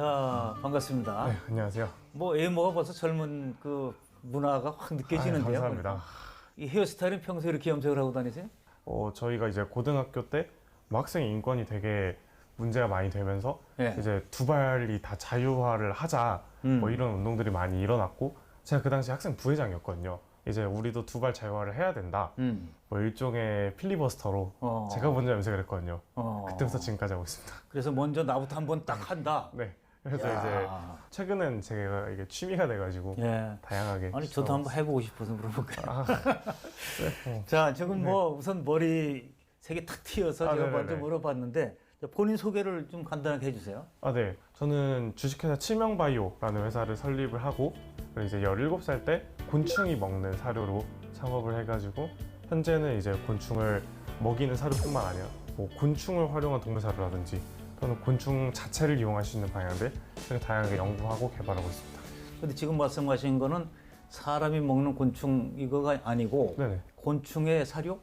자, 반갑습니다. 네, 안녕하세요. 뭐 외모가 벌써 젊은 그 문화가 확 느껴지는데요. 감사합니다. 이 헤어스타일은 평소에 이렇게 염색을 하고 다니세요? 저희가 이제 고등학교 때 뭐 학생 인권이 되게 문제가 많이 되면서 예. 이제 두발이 다 자유화를 하자 뭐 이런 운동들이 많이 일어났고 제가 그 당시 학생 부회장이었거든요. 이제 우리도 두발 자유화를 해야 된다. 뭐 일종의 필리버스터로 제가 먼저 염색을 했거든요. 그때부터 지금까지 하고 있습니다. 그래서 먼저 나부터 한번 딱 한다. 네. 그래서 야. 이제 최근엔 제가 이게 취미가 돼가지고 예. 다양하게. 아니 저도 한번 해보고 싶어서 물어볼까요? 네. 자, 지금 뭐 우선 머리 색이 탁 튀어서 제가 네네네. 먼저 물어봤는데 본인 소개를 좀 간단하게 해주세요. 네. 저는 주식회사 칠명바이오라는 회사를 설립을 하고 그리고 이제 17살 때 곤충이 먹는 사료로 창업을 해가지고 현재는 이제 곤충을 먹이는 사료뿐만 아니라 뭐 곤충을 활용한 동물 사료라든지 또는 곤충 자체를 이용할 수 있는 방향들 이렇게 다양하게 연구하고 개발하고 있습니다. 근데 지금 말씀하신 거는 사람이 먹는 곤충 이거가 아니고 네네. 곤충의 사료?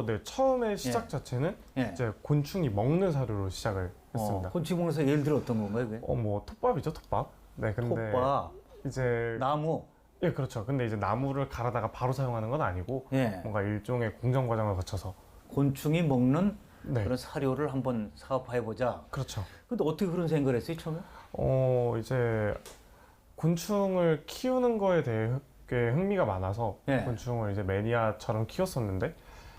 네. 처음에 시작 예. 자체는 예. 이제 곤충이 먹는 사료로 시작을 했습니다. 곤충 먹는 사료 예를 들어 어떤 건가요? 그게? 뭐 톱밥이죠, 톱밥. 네, 근데 톱밥, 이제 나무. 예, 그렇죠. 근데 이제 나무를 갈아다가 바로 사용하는 건 아니고 예. 뭔가 일종의 공정 과정을 거쳐서 곤충이 먹는 네. 그런 사료를 한번 사업화해보자. 그렇죠. 근데 어떻게 그런 생각을 했어요, 처음에? 이제 곤충을 키우는 거에 대해 꽤 흥미가 많아서 예. 곤충을 이제 매니아처럼 키웠었는데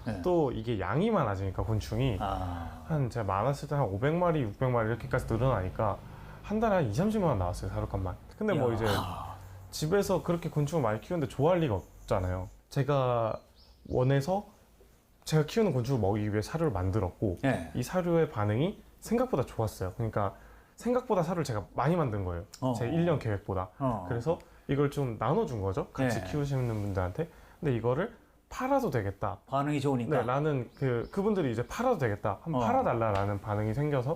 예. 또 이게 양이 많아지니까 곤충이 한 제가 많았을 때 한 500마리, 600마리 이렇게까지 늘어나니까 한 달에 한 2, 30만 원 나왔어요, 사료값만. 근데 뭐 야. 이제 집에서 그렇게 곤충을 많이 키우는데 좋아할 리가 없잖아요. 제가 원해서 제가 키우는 곤충을 먹이기 위해 사료를 만들었고 예. 이 사료의 반응이 생각보다 좋았어요. 그러니까 생각보다 사료를 제가 많이 만든 거예요. 제 1년 계획보다. 그래서 이걸 좀 나눠준 거죠. 같이 예. 키우시는 분들한테. 근데 이거를 팔아도 되겠다. 반응이 좋으니까. 네, 라는 그분들이 이제 팔아도 되겠다. 한번 팔아달라라는 반응이 생겨서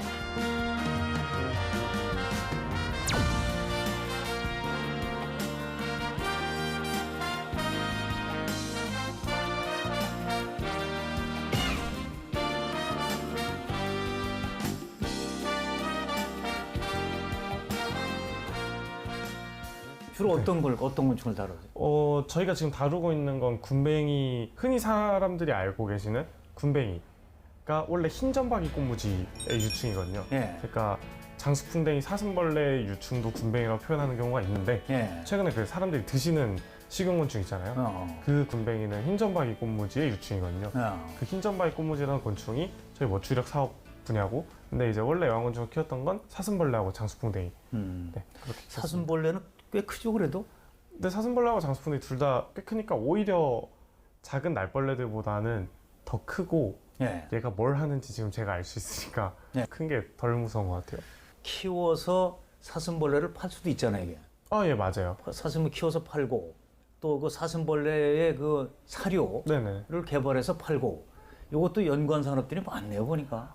주로 어떤 곤충을 다루세요? 저희가 지금 다루고 있는 건 군뱅이, 흔히 사람들이 알고 계시는 군뱅이가 원래 흰점박이 꽃무지의 유충이거든요. 예. 그러니까 장수풍뎅이 사슴벌레의 유충도 군뱅이라고 표현하는 경우가 있는데 예. 최근에 그 사람들이 드시는 식용곤충 있잖아요. 그 군뱅이는 흰점박이 꽃무지의 유충이거든요. 그 흰점박이 꽃무지라는 곤충이 저희 뭐 주력 사업 분야고 근데 이제 원래 애완곤충을 키웠던 건 사슴벌레하고 장수풍뎅이. 네, 그렇게 사슴벌레는 꽤 크죠, 그래도? 근데 사슴벌레하고 장수풍뎅이 둘 다 꽤 크니까 오히려 작은 날벌레들보다는 더 크고 예. 얘가 뭘 하는지 지금 제가 알 수 있으니까 예. 큰 게 덜 무서운 것 같아요. 키워서 사슴벌레를 팔 수도 있잖아요, 이게. 예, 맞아요. 사슴을 키워서 팔고 또 그 사슴벌레의 그 사료를 네네. 개발해서 팔고 이것도 연관 산업들이 많네요, 보니까.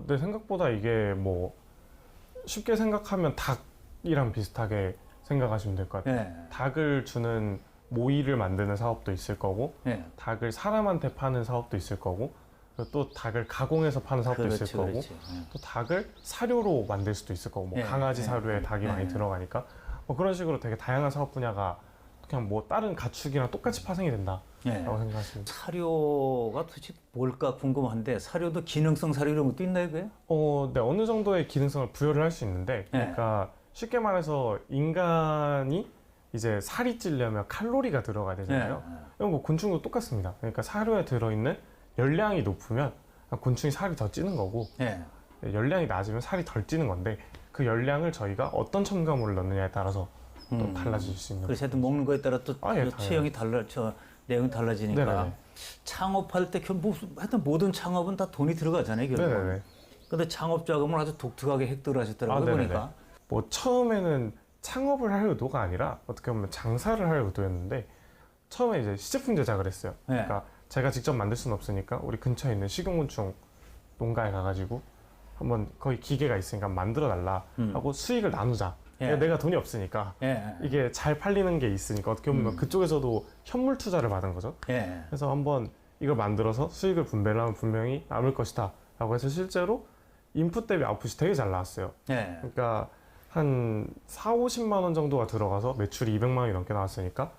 네, 생각보다 이게 뭐 쉽게 생각하면 닭이랑 비슷하게 생각하시면 될 것 같아요. 예. 닭을 주는 모이를 만드는 사업도 있을 거고 예. 닭을 사람한테 파는 사업도 있을 거고 그리고 또 닭을 가공해서 파는 사업도 그렇지, 있을 거고 그렇지. 또 닭을 사료로 만들 수도 있을 거고 뭐 예, 강아지 예, 사료에 닭이 예. 많이 들어가니까 뭐 그런 식으로 되게 다양한 사업 분야가 그냥 뭐 다른 가축이랑 똑같이 파생이 된다라고 예. 생각하십니다. 사료가 도대체 뭘까 궁금한데 사료도 기능성 사료 이런 것도 있나요, 그게? 네, 어느 정도의 기능성을 부여를 할 수 있는데 그러니까 쉽게 말해서 인간이 이제 살이 찌려면 칼로리가 들어가야 되잖아요. 이건 뭐 곤충도 똑같습니다. 그러니까 사료에 들어있는 열량이 높으면 곤충이 살이 더 찌는 거고 예. 열량이 낮으면 살이 덜 찌는 건데 그 열량을 저희가 어떤 첨가물을 넣느냐에 따라서 또 달라질 수 있는 그래서 하여튼 먹는 거에 따라 또 예, 체형이 내용이 달라지니까 네네네. 창업할 때 하여튼 모든 창업은 다 돈이 들어가잖아요, 결국. 네네네. 근데 창업 자금을 아주 독특하게 획득을 하셨더라고요, 네네네. 보니까. 뭐 처음에는 창업을 할 의도가 아니라 어떻게 보면 장사를 할 의도였는데 처음에 이제 시제품 제작을 했어요. 네. 그러니까 제가 직접 만들 수는 없으니까 우리 근처에 있는 식용곤충 농가에 가가지고 한번 거기 기계가 있으니까 만들어 달라 하고 수익을 나누자. 예. 내가 돈이 없으니까 예. 이게 잘 팔리는 게 있으니까 어떻게 보면 그쪽에서도 현물 투자를 받은 거죠. 예. 그래서 한번 이걸 만들어서 수익을 분배를 하면 분명히 남을 것이다 라고 해서 실제로 인풋 대비 아웃풋이 되게 잘 나왔어요. 예. 그러니까 한 4, 50만 원 정도가 들어가서 매출이 200만 원이 넘게 나왔으니까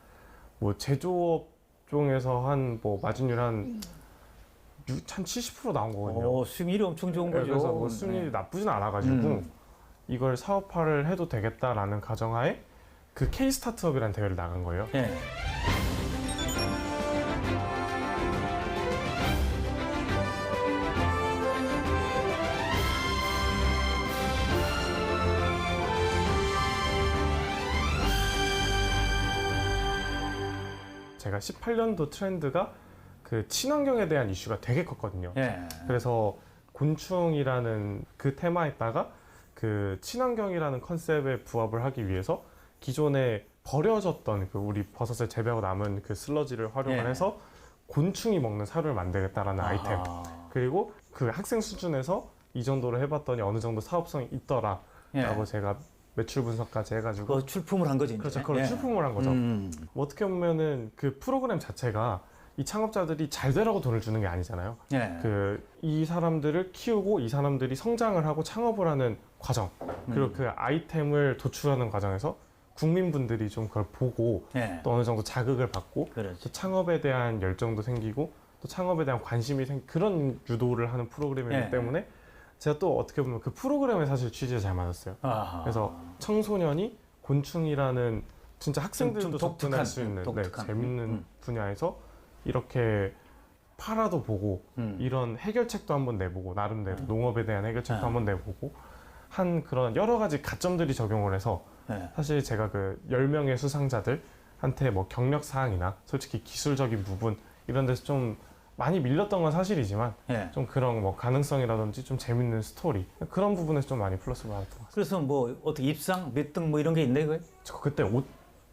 뭐 제조업 종에서 한 뭐 마진율 한 70% 나온 거거든요. 수익률이 엄청 좋은 네, 거죠. 그래서 뭐 수익률이 나쁘진 않아가지고 이걸 사업화를 해도 되겠다라는 가정하에 그 K 스타트업이라는 대회를 나간 거예요. 예. 제가 18년도 트렌드가 그 친환경에 대한 이슈가 되게 컸거든요. 예. 그래서 곤충이라는 그 테마에다가 그 친환경이라는 컨셉에 부합을 하기 위해서 기존에 버려졌던 그 우리 버섯을 재배하고 남은 그 슬러지를 활용을 예. 해서 곤충이 먹는 사료를 만들겠다라는 아이템. 아하. 그리고 그 학생 수준에서 이 정도로 해봤더니 어느 정도 사업성이 있더라라고 예. 제가 매출 분석까지 해가지고 그거 출품을 한 거지. 이제. 그렇죠. 그걸 예. 출품을 한 거죠. 뭐 어떻게 보면은 그 프로그램 자체가 이 창업자들이 잘 되라고 돈을 주는 게 아니잖아요. 예. 이 사람들을 키우고 이 사람들이 성장을 하고 창업을 하는 과정 그리고 그 아이템을 도출하는 과정에서 국민분들이 좀 그걸 보고 예. 또 어느 정도 자극을 받고 그렇지. 또 창업에 대한 열정도 생기고 또 창업에 대한 관심이 그런 유도를 하는 프로그램이기 예. 때문에 제가 또 어떻게 보면 그 프로그램에 사실 취지에 잘 맞았어요. 아하. 그래서 청소년이 곤충이라는 진짜 학생들도 좀 독특한, 접근할 수 있는 독특한. 재밌는 분야에서 이렇게 팔아도 보고 이런 해결책도 한번 내보고 나름대로 농업에 대한 해결책도 한번 내보고 한 그런 여러 가지 가점들이 적용을 해서 예. 사실 제가 그 10명의 수상자들한테 뭐 경력 사항이나 솔직히 기술적인 부분 이런 데서 좀 많이 밀렸던 건 사실이지만 예. 좀 그런 뭐 가능성이라든지 좀 재밌는 스토리 그런 부분에서 좀 많이 플러스를 받았던 것 같습니다. 그래서 뭐 어떻게 입상 몇 등 뭐 이런 게 있네 그게? 저 그때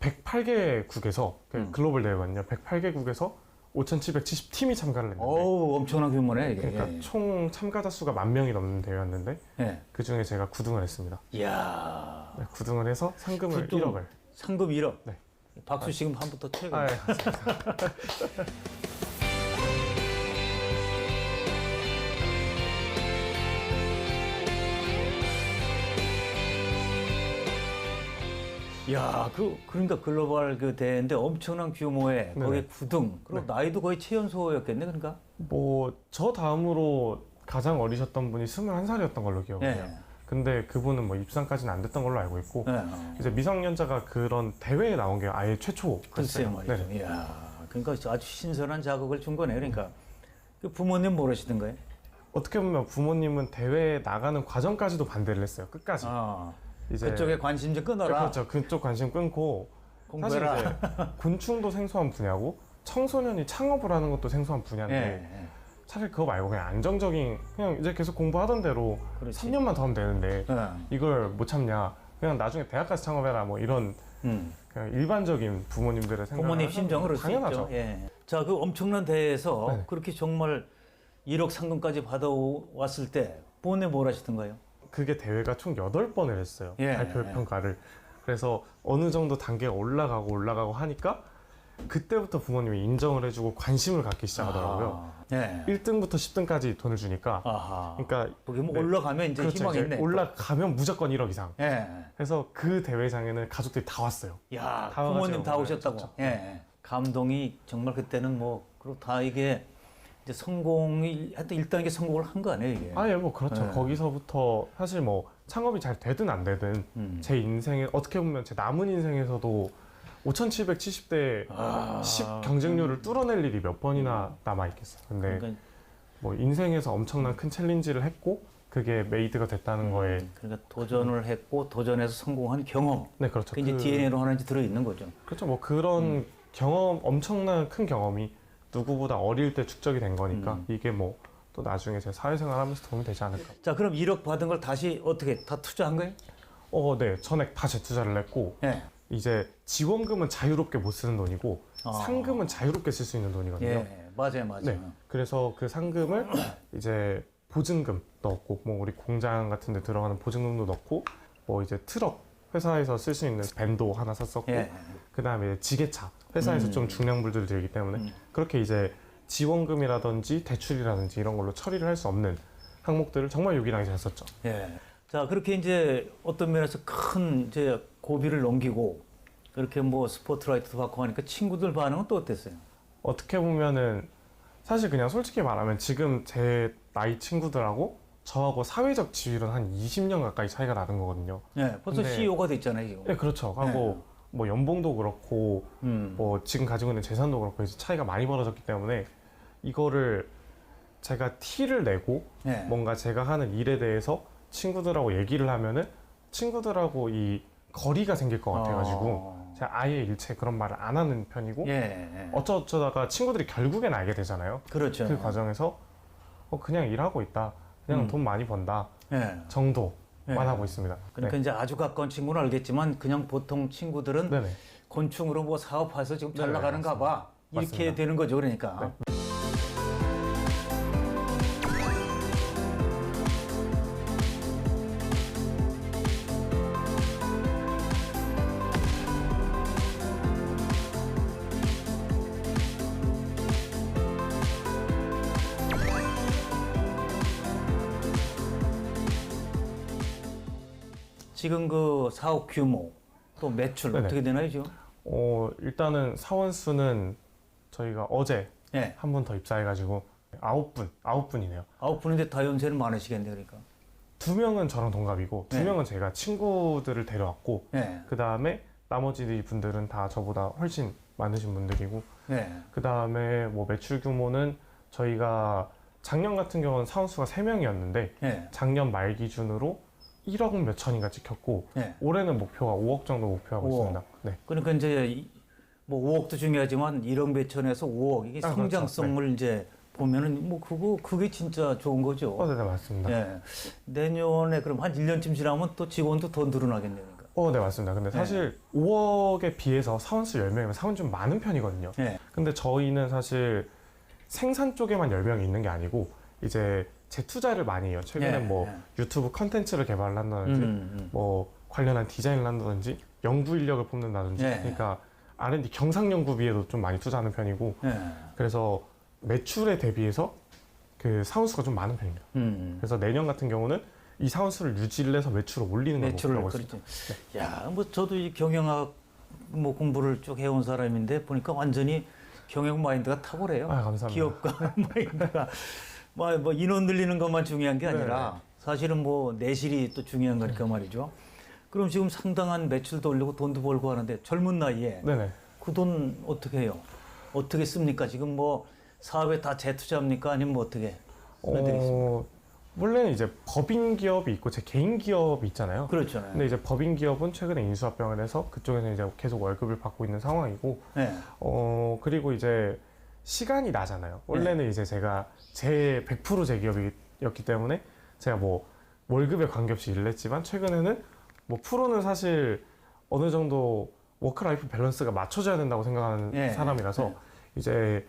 108개국에서 글로벌 대회거든요. 108개국에서 5,770팀이 참가를 했는데 어우 엄청난 규모네 이게. 그러니까 예. 총 참가자 수가 10,000명이 넘는 대회였는데 예. 그 중에 제가 9등을 했습니다. 이야. 네, 9등을 해서 상금을 9등. 1억을. 상금 1억. 네. 박수 지금 한 번 더 쳐야 아, 예, 감사합니다. 야, 그러니까 글로벌 그 대회인데 엄청난 규모의 네네. 거기에 9등. 그리고 네. 나이도 거의 최연소였겠네, 그러니까. 뭐 저 다음으로 가장 어리셨던 분이 21살이었던 걸로 기억해요. 예. 근데 그분은 뭐 입상까지는 안 됐던 걸로 알고 있고 예. 이제 미성년자가 그런 대회에 나온 게 아예 최초였어요. 글쎄 말이죠. 네네. 이야, 그러니까 아주 신선한 자극을 준 거네, 그러니까. 그 부모님 모르시던 거예요? 어떻게 보면 부모님은 대회에 나가는 과정까지도 반대를 했어요. 끝까지. 아, 이제 그쪽에 관심 좀 끊어라. 그렇죠. 그쪽 관심 끊고 사실 공부해라. 이제 곤충도 생소한 분야고 청소년이 창업을 하는 것도 생소한 분야인데 예. 차라리 그거 말고 그냥 안정적인 그냥 이제 계속 공부하던 대로 그렇지. 3년만 더 하면 되는데 예. 이걸 못 참냐 그냥 나중에 대학 가서 창업해라 뭐 이런 음. 그냥 일반적인 부모님들의 생각을 부모님 하셔도 심정을 알 수 당연하죠. 있죠. 예. 자, 그 엄청난 대회에서 네네. 그렇게 정말 1억 상금까지 받아왔을 때 부모님 뭘 하시던가요? 그게 대회가 총 8번을 했어요. 예. 발표 평가를. 그래서 어느 정도 단계가 올라가고 하니까 그때부터 부모님이 인정을 해주고 관심을 갖기 시작하더라고요. 예. 1등부터 10등까지 돈을 주니까 아하. 그러니까 거기 뭐 네. 올라가면 이제 그렇죠. 희망이 이제 있네. 올라가면 무조건 1억 이상. 예. 그래서 그 대회장에는 가족들이 다 왔어요. 야, 다 부모님 와가지고 다 오셨다고. 그렇죠. 예. 감동이 정말 그때는 뭐 그리고 다 이게 이제 성공이 하여튼 1단계 성공을 한 거 아니에요, 이게. 아예 뭐 그렇죠. 네. 거기서부터 사실 뭐 창업이 잘 되든 안 되든 제 인생에 어떻게 보면 제 남은 인생에서도 5,770대 아. 10 경쟁률을 뚫어낼 일이 몇 번이나 남아 있겠어요. 근데 그러니까, 뭐 인생에서 엄청난 큰 챌린지를 했고 그게 메이드가 됐다는 거에 그러니까 도전을 했고 도전해서 성공한 경험. 네 그렇죠. 그게 이제 DNA로 하나씩 들어 있는 거죠. 그렇죠. 뭐 그런 경험 엄청난 큰 경험이 누구보다 어릴 때 축적이 된 거니까 이게 뭐 또 나중에 제 사회생활 하면서 도움이 되지 않을까. 자, 그럼 1억 받은 걸 다시 어떻게 다 투자한 거예요? 네. 전액 다 재투자를 했고 예. 이제 지원금은 자유롭게 못 쓰는 돈이고 아. 상금은 자유롭게 쓸 수 있는 돈이거든요. 예. 맞아요. 네. 그래서 그 상금을 이제 보증금 넣었고 뭐 우리 공장 같은 데 들어가는 보증금도 넣고 뭐 이제 트럭 회사에서 쓸 수 있는 밴도 하나 샀었고 예. 그다음에 지게차 회사에서 좀 중량물들을 들기 때문에 그렇게 이제 지원금이라든지 대출이라든지 이런 걸로 처리를 할 수 없는 항목들을 정말 요긴하게 잘 썼죠. 예. 자, 그렇게 이제 어떤 면에서 큰 이제 고비를 넘기고 그렇게 뭐 스포트라이트도 받고 하니까 친구들 반응은 또 어땠어요? 어떻게 보면은 사실 그냥 솔직히 말하면 지금 제 나이 친구들하고 저하고 사회적 지위는 한 20년 가까이 차이가 나는 거거든요. 네, 벌써 근데- CEO가 됐잖아요, 지금. 네, 그렇죠. 하고 뭐 연봉도 그렇고 뭐 지금 가지고 있는 재산도 그렇고 이제 차이가 많이 벌어졌기 때문에 이거를 제가 티를 내고 네. 뭔가 제가 하는 일에 대해서 친구들하고 얘기를 하면은 친구들하고 이 거리가 생길 것 같아가지고 제가 아예 일체 그런 말을 안 하는 편이고 예. 어쩌다가 친구들이 결국엔 알게 되잖아요. 그렇죠. 그 과정에서 그냥 일하고 있다, 그냥 돈 많이 번다 예. 정도만 예. 하고 있습니다. 그러니까 이제 아주 가까운 친구는 알겠지만 그냥 보통 친구들은 네네. 곤충으로 뭐 사업해서 지금 잘 네네, 나가는가 봐. 이렇게 맞습니다. 되는 거죠, 그러니까. 네. 지금 그 사업 규모 또 매출 네네. 어떻게 되나요, 지금? 일단은 사원수는 저희가 어제 예. 한 분 더 입사해가지고 9분이네요. 9분인데 다 연세는 많으시겠네요, 그러니까. 2명은 저랑 동갑이고 네. 2명은 제가 친구들을 데려왔고 예. 그 다음에 나머지 분들은 다 저보다 훨씬 많으신 분들이고 예. 그 다음에 뭐 매출 규모는 저희가 작년 같은 경우는 사원수가 3명이었는데 예. 작년 말 기준으로 1억 몇 천인가 찍혔고 예. 올해는 목표가 5억 정도 목표하고 5억. 있습니다. 네. 그러니까 이제 뭐 5억도 중요하지만 1억 매천에서 5억 이게 아, 그렇죠. 성장성을 이제 보면은 뭐 그게 진짜 좋은 거죠. 네, 맞습니다. 예. 내년에 그럼 한 1년쯤 지나면 또 직원도 더 늘어나겠네요. 그러니까. 네, 맞습니다. 근데 사실 5억에 비해서 사원수 10명이면 사원 좀 많은 편이거든요. 예. 근데 저희는 사실 생산 쪽에만 10명이 있는 게 아니고 이제 재투자를 많이 해요. 최근에 예, 뭐 예. 유튜브 컨텐츠를 개발을 한다든지 뭐 관련한 디자인을 한다든지 연구 인력을 뽑는다든지 예. 그러니까 R&D 경상 연구비에도 좀 많이 투자하는 편이고 예. 그래서 매출에 대비해서 그 사원수가 좀 많은 편입니다. 그래서 내년 같은 경우는 이 사원수를 유지를 해서 매출을 올리는 걸 매출을 목표로 하고 있습니다. 그렇죠. 야, 뭐 저도 이 경영학 뭐 공부를 쭉 해온 사람인데 보니까 완전히 경영 마인드가 탁월해요. 감사합니다. 기업가 마인드가 뭐 인원 늘리는 것만 중요한 게 아니라 네. 사실은 뭐 내실이 또 중요한 거니까 말이죠. 그럼 지금 상당한 매출도 올리고 돈도 벌고 하는데 젊은 나이에 네네. 그 돈 어떻게 해요? 어떻게 씁니까? 지금 뭐 사업에 다 재투자합니까? 아니면 뭐 어떻게 해드리겠습니까? 원래는 이제 법인 기업이 있고 제 개인 기업이 있잖아요. 그렇죠. 근데 이제 법인 기업은 최근에 인수합병을 해서 그쪽에서 이제 계속 월급을 받고 있는 상황이고, 네. 그리고 이제 시간이 나잖아요. 원래는 이제 제가 제 100% 제 기업이었기 때문에 제가 뭐 월급에 관계없이 일을 했지만 최근에는 뭐 프로는 사실 어느 정도 워크라이프 밸런스가 맞춰져야 된다고 생각하는 예. 사람이라서 예. 이제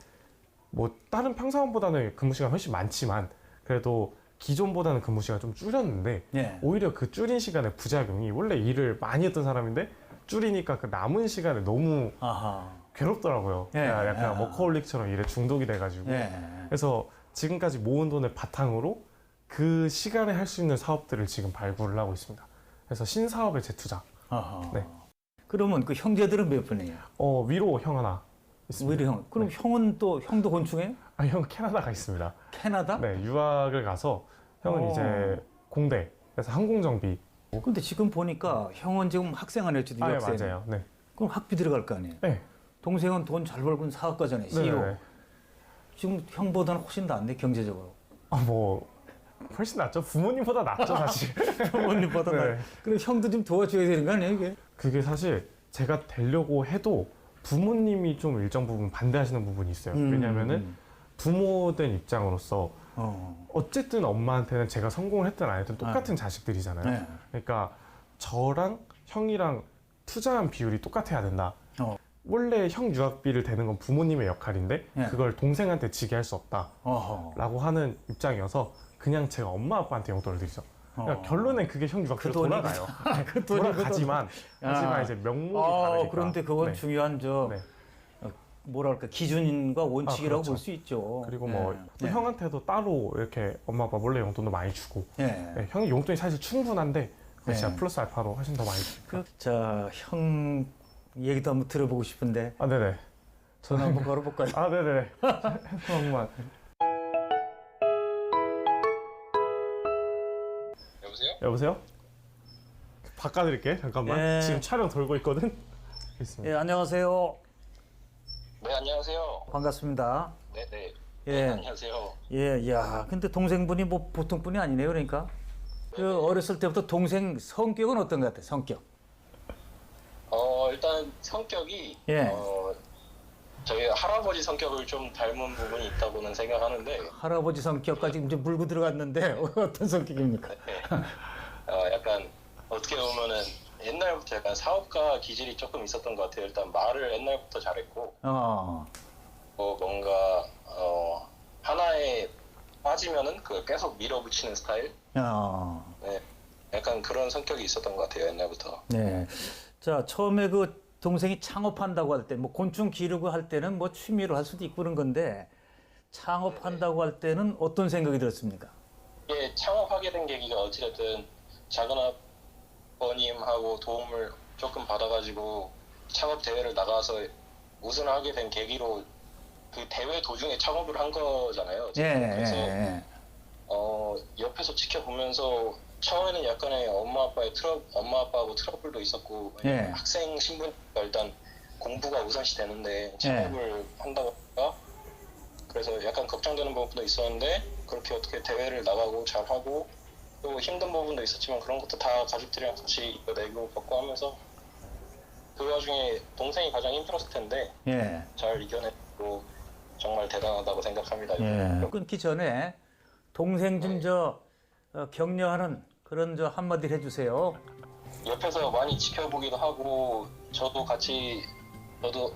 뭐 다른 평사원보다는 근무 시간 훨씬 많지만 그래도 기존보다는 근무 시간 좀 줄였는데 예. 오히려 그 줄인 시간의 부작용이 원래 일을 많이 했던 사람인데 줄이니까 그 남은 시간에 너무 아하. 괴롭더라고요. 예. 약간 예. 워커홀릭처럼 일에 중독이 돼가지고 예. 그래서 지금까지 모은 돈을 바탕으로 그 시간에 할 수 있는 사업들을 지금 발굴을 하고 있습니다. 그래서 신사업에 재투자. 아하. 네. 그러면 그 형제들은 몇 분이에요? 위로 형 하나 있습니다. 오히려 형. 그럼 형은 또 형도 곤충해요? 형 캐나다가 있습니다. 캐나다? 네, 유학을 가서 형은 오. 이제 공대에서 항공정비. 근데 지금 보니까 형은 지금 학생 아닐지도 네, 유학생. 맞아요. 네. 그럼 학비 들어갈 거 아니에요? 네. 동생은 돈 잘 벌고 사업가잖아요. CEO. 네. 지금 형보다는 훨씬 낫네 경제적으로. 뭐 훨씬 낫죠. 부모님보다 낫죠, 사실. 부모님보다 네. 낫. 그럼 형도 좀 도와줘야 되는 거 아니에요, 이게? 그게 사실 제가 되려고 해도 부모님이 좀 일정 부분 반대하시는 부분이 있어요. 왜냐면은 부모된 입장으로서 어쨌든 엄마한테는 제가 성공을 했든 안 했든 똑같은 자식들이잖아요. 네. 그러니까 저랑 형이랑 투자한 비율이 똑같아야 된다. 원래 형 유학비를 대는 건 부모님의 역할인데 네. 그걸 동생한테 지게 할 수 없다 어허. 라고 하는 입장이어서 그냥 제가 엄마 아빠한테 용돈을 드리죠. 그러니까 어. 결론엔 그게 형 유학비로 그 돈이 돌아가요. 그 돈이 돌아가지만 하지만 이제 명목이 다르니까. 그런데 그건 네. 중요한 네. 뭐랄까 기준과 원칙이라고 그렇죠. 볼 수 있죠. 그리고 예. 뭐 네. 형한테도 따로 이렇게 엄마 아빠 몰래 용돈도 많이 주고 예. 네, 형이 용돈이 사실 충분한데 네. 진짜 플러스 알파로 훨씬 더 많이 주니까. 자, 형 얘기도 한번 들어보고 싶은데 아 네네. 전화 한번 걸어볼까요? 아 네네. 한번만. 여보세요? 바꿔드릴게. 잠깐만. 예. 지금 촬영 돌고 있거든. 예, 있습니다. 안녕하세요. 네, 안녕하세요. 반갑습니다. 네네. 예. 네, 안녕하세요. 예, 야, 근데 동생분이 뭐 보통 분이 아니네요, 그러니까. 그 어렸을 때부터 동생 성격은 어떤 것 같아? 성격. 일단 성격이 예. 저희 할아버지 성격을 좀 닮은 부분이 있다고는 생각하는데 할아버지 성격까지 이제 물고 들어갔는데 어떤 성격입니까? 약간 어떻게 보면은 옛날부터 약간 사업가 기질이 조금 있었던 것 같아요. 일단 말을 옛날부터 잘했고 뭔가 하나에 빠지면은 그걸 계속 밀어붙이는 스타일. 네, 약간 그런 성격이 있었던 것 같아요. 옛날부터. 네. 자, 처음에 그 동생이 창업한다고 할 때, 뭐 곤충 기르고 할 때는 뭐 취미로 할 수도 있고 그런 건데, 창업한다고 할 때는 어떤 생각이 들었습니까? 예, 창업하게 된 계기가 어찌됐든 작은 아버님하고 도움을 조금 받아가지고 창업 대회를 나가서 우승하게 된 계기로 그 대회 도중에 창업을 한 거잖아요. 그래서 옆에서 지켜보면서 처음에는 약간의 엄마 아빠하고 트러블도 있었고 예. 학생 신분이니까 일단 공부가 우선시 되는데 창업을 한다고 하니까 그래서 약간 걱정되는 부분도 있었는데 그렇게 어떻게 대회를 나가고 잘하고 또 힘든 부분도 있었지만 그런 것도 다 가족들이랑 같이 이겨내고 겪고 하면서 그 와중에 동생이 가장 힘들었을 텐데 예. 잘 이겨내고 정말 대단하다고 생각합니다. 예. 끊기 전에 동생 좀 격려하는 그런 한마디를 해주세요. 옆에서 많이 지켜보기도 하고 저도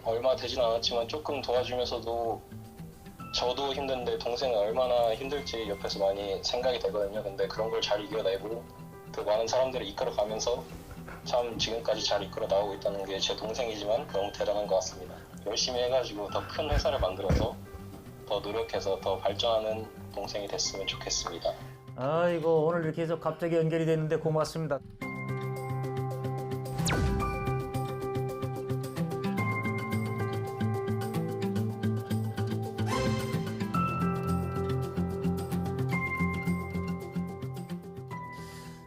얼마 되진 않았지만 조금 도와주면서도 저도 힘든데 동생은 얼마나 힘들지 옆에서 많이 생각이 되거든요. 근데 그런 걸 잘 이겨내고 그 많은 사람들을 이끌어가면서 참 지금까지 잘 이끌어 나오고 있다는 게 제 동생이지만 너무 대단한 것 같습니다. 열심히 해가지고 더 큰 회사를 만들어서 더 노력해서 더 발전하는 동생이 됐으면 좋겠습니다. 아이고, 오늘 이렇게 해서 갑자기 연결이 됐는데 고맙습니다.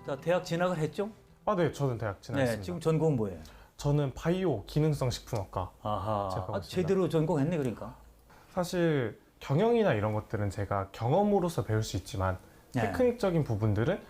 자, 대학 진학을 했죠? 아 네, 저는 대학 진학했습니다. 네, 지금 전공은 뭐예요? 저는 바이오 기능성 식품학과. 아하, 제가 맞습니다. 제대로 전공했네, 그러니까. 사실 경영이나 이런 것들은 제가 경험으로서 배울 수 있지만 네. 테크닉적인 부분들은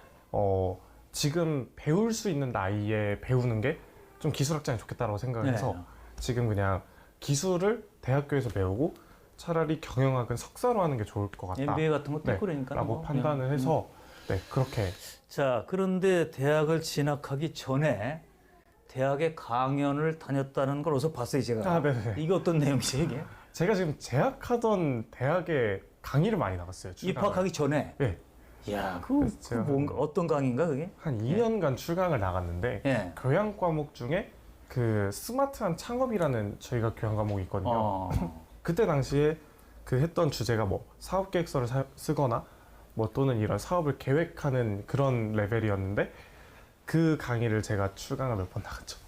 지금 배울 수 있는 나이에 배우는 게 좀 기술학장이 좋겠다라고 생각을 해서 지금 그냥 기술을 대학교에서 배우고 차라리 경영학은 석사로 하는 게 좋을 것 같다. MBA 같은 것도 네, 있고 그러니까. 라고 판단을 해서 네, 그렇게. 자, 그런데 대학을 진학하기 전에 대학에 강연을 다녔다는 걸 어디서 봤어요, 제가. 아, 네네. 이게 어떤 내용이죠, 이게? 제가 지금 재학하던 대학에 강의를 많이 나갔어요. 출강을. 입학하기 전에? 네. 야, 그래서 그 제가 뭔가, 어떤 강의인가, 그게? 한 2년간 출강을 나갔는데 예. 교양 과목 중에 그 스마트한 창업이라는 저희가 교양 과목이 있거든요. 그때 당시에 그 했던 주제가 뭐 사업 계획서를 쓰거나 뭐 또는 이런 사업을 계획하는 그런 레벨이었는데 그 강의를 제가 출강을 몇 번 나갔죠.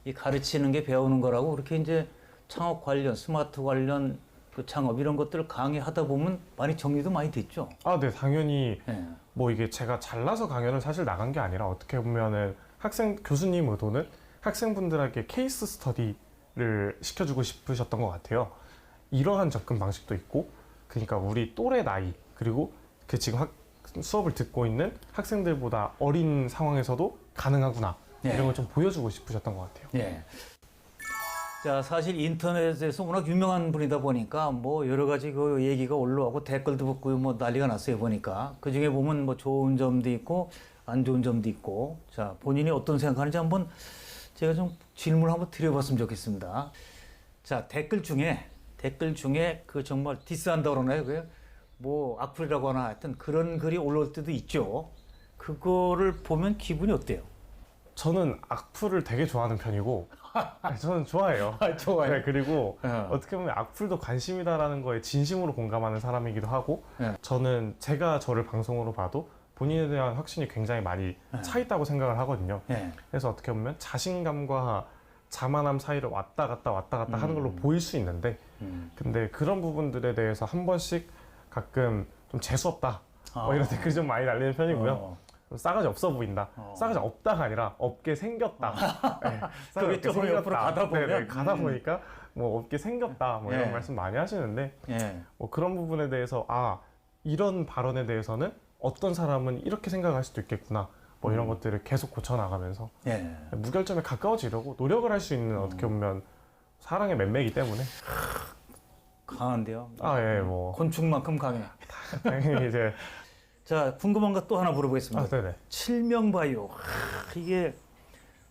이 가르치는 게 배우는 거라고 그렇게 이제 창업 관련, 스마트 관련 그 창업 이런 것들을 강의하다 보면 많이 정리도 많이 됐죠. 아, 네, 당연히 예. 뭐 이게 제가 잘나서 강연을 사실 나간 게 아니라 어떻게 보면은 교수님 의도는 학생분들에게 케이스 스터디를 시켜주고 싶으셨던 것 같아요. 이러한 접근 방식도 있고, 그러니까 우리 또래 나이, 그리고 그 지금 수업을 듣고 있는 학생들보다 어린 상황에서도 가능하구나. 예. 이런 걸 좀 보여주고 싶으셨던 것 같아요. 예. 자, 사실 인터넷에서 워낙 유명한 분이다 보니까 뭐 여러 가지 그 얘기가 올라오고 댓글도 붙고 뭐 난리가 났어요, 보니까. 그 중에 보면 뭐 좋은 점도 있고 안 좋은 점도 있고. 자, 본인이 어떤 생각하는지 한번 제가 좀 질문을 한번 드려봤으면 좋겠습니다. 자, 댓글 중에 그 정말 디스한다고 그러나요? 그게 뭐 악플이라고 하나 하여튼 그런 글이 올라올 때도 있죠. 그거를 보면 기분이 어때요? 저는 악플을 되게 좋아하는 편이고 저는 좋아해요. 좋아요. 네, 그리고 어. 어떻게 보면 악플도 관심이다라는 거에 진심으로 공감하는 사람이기도 하고 네. 저는 제가 저를 방송으로 봐도 본인에 대한 확신이 굉장히 많이 차 있다고 생각을 하거든요. 예. 그래서 어떻게 보면 자신감과 자만함 사이를 왔다 갔다 하는 걸로 보일 수 있는데 근데 그런 부분들에 대해서 한 번씩 가끔 좀 재수없다 뭐 이런 댓글이 좀 많이 달리는 편이고요. 어. 좀 싸가지 없어 보인다. 싸가지 없다가 아니라 없게 생겼다. 네, 싸가지 그게 좀 옆으로 가다 보면? 네네, 가다 보니까 뭐 없게 생겼다 뭐 이런 네. 말씀 많이 하시는데 예. 뭐 그런 부분에 대해서 이런 발언에 대해서는 어떤 사람은 이렇게 생각할 수도 있겠구나 뭐 이런 것들을 계속 고쳐나가면서 예. 무결점에 가까워지려고 노력을 할 수 있는 어떻게 보면 사랑의 맴매이기 때문에 강한데요. 예, 뭐 곤충만큼 강해. 당연히 이제 자, 궁금한 것 또 하나 물어보겠습니다. 네네. 칠명바이오. 이게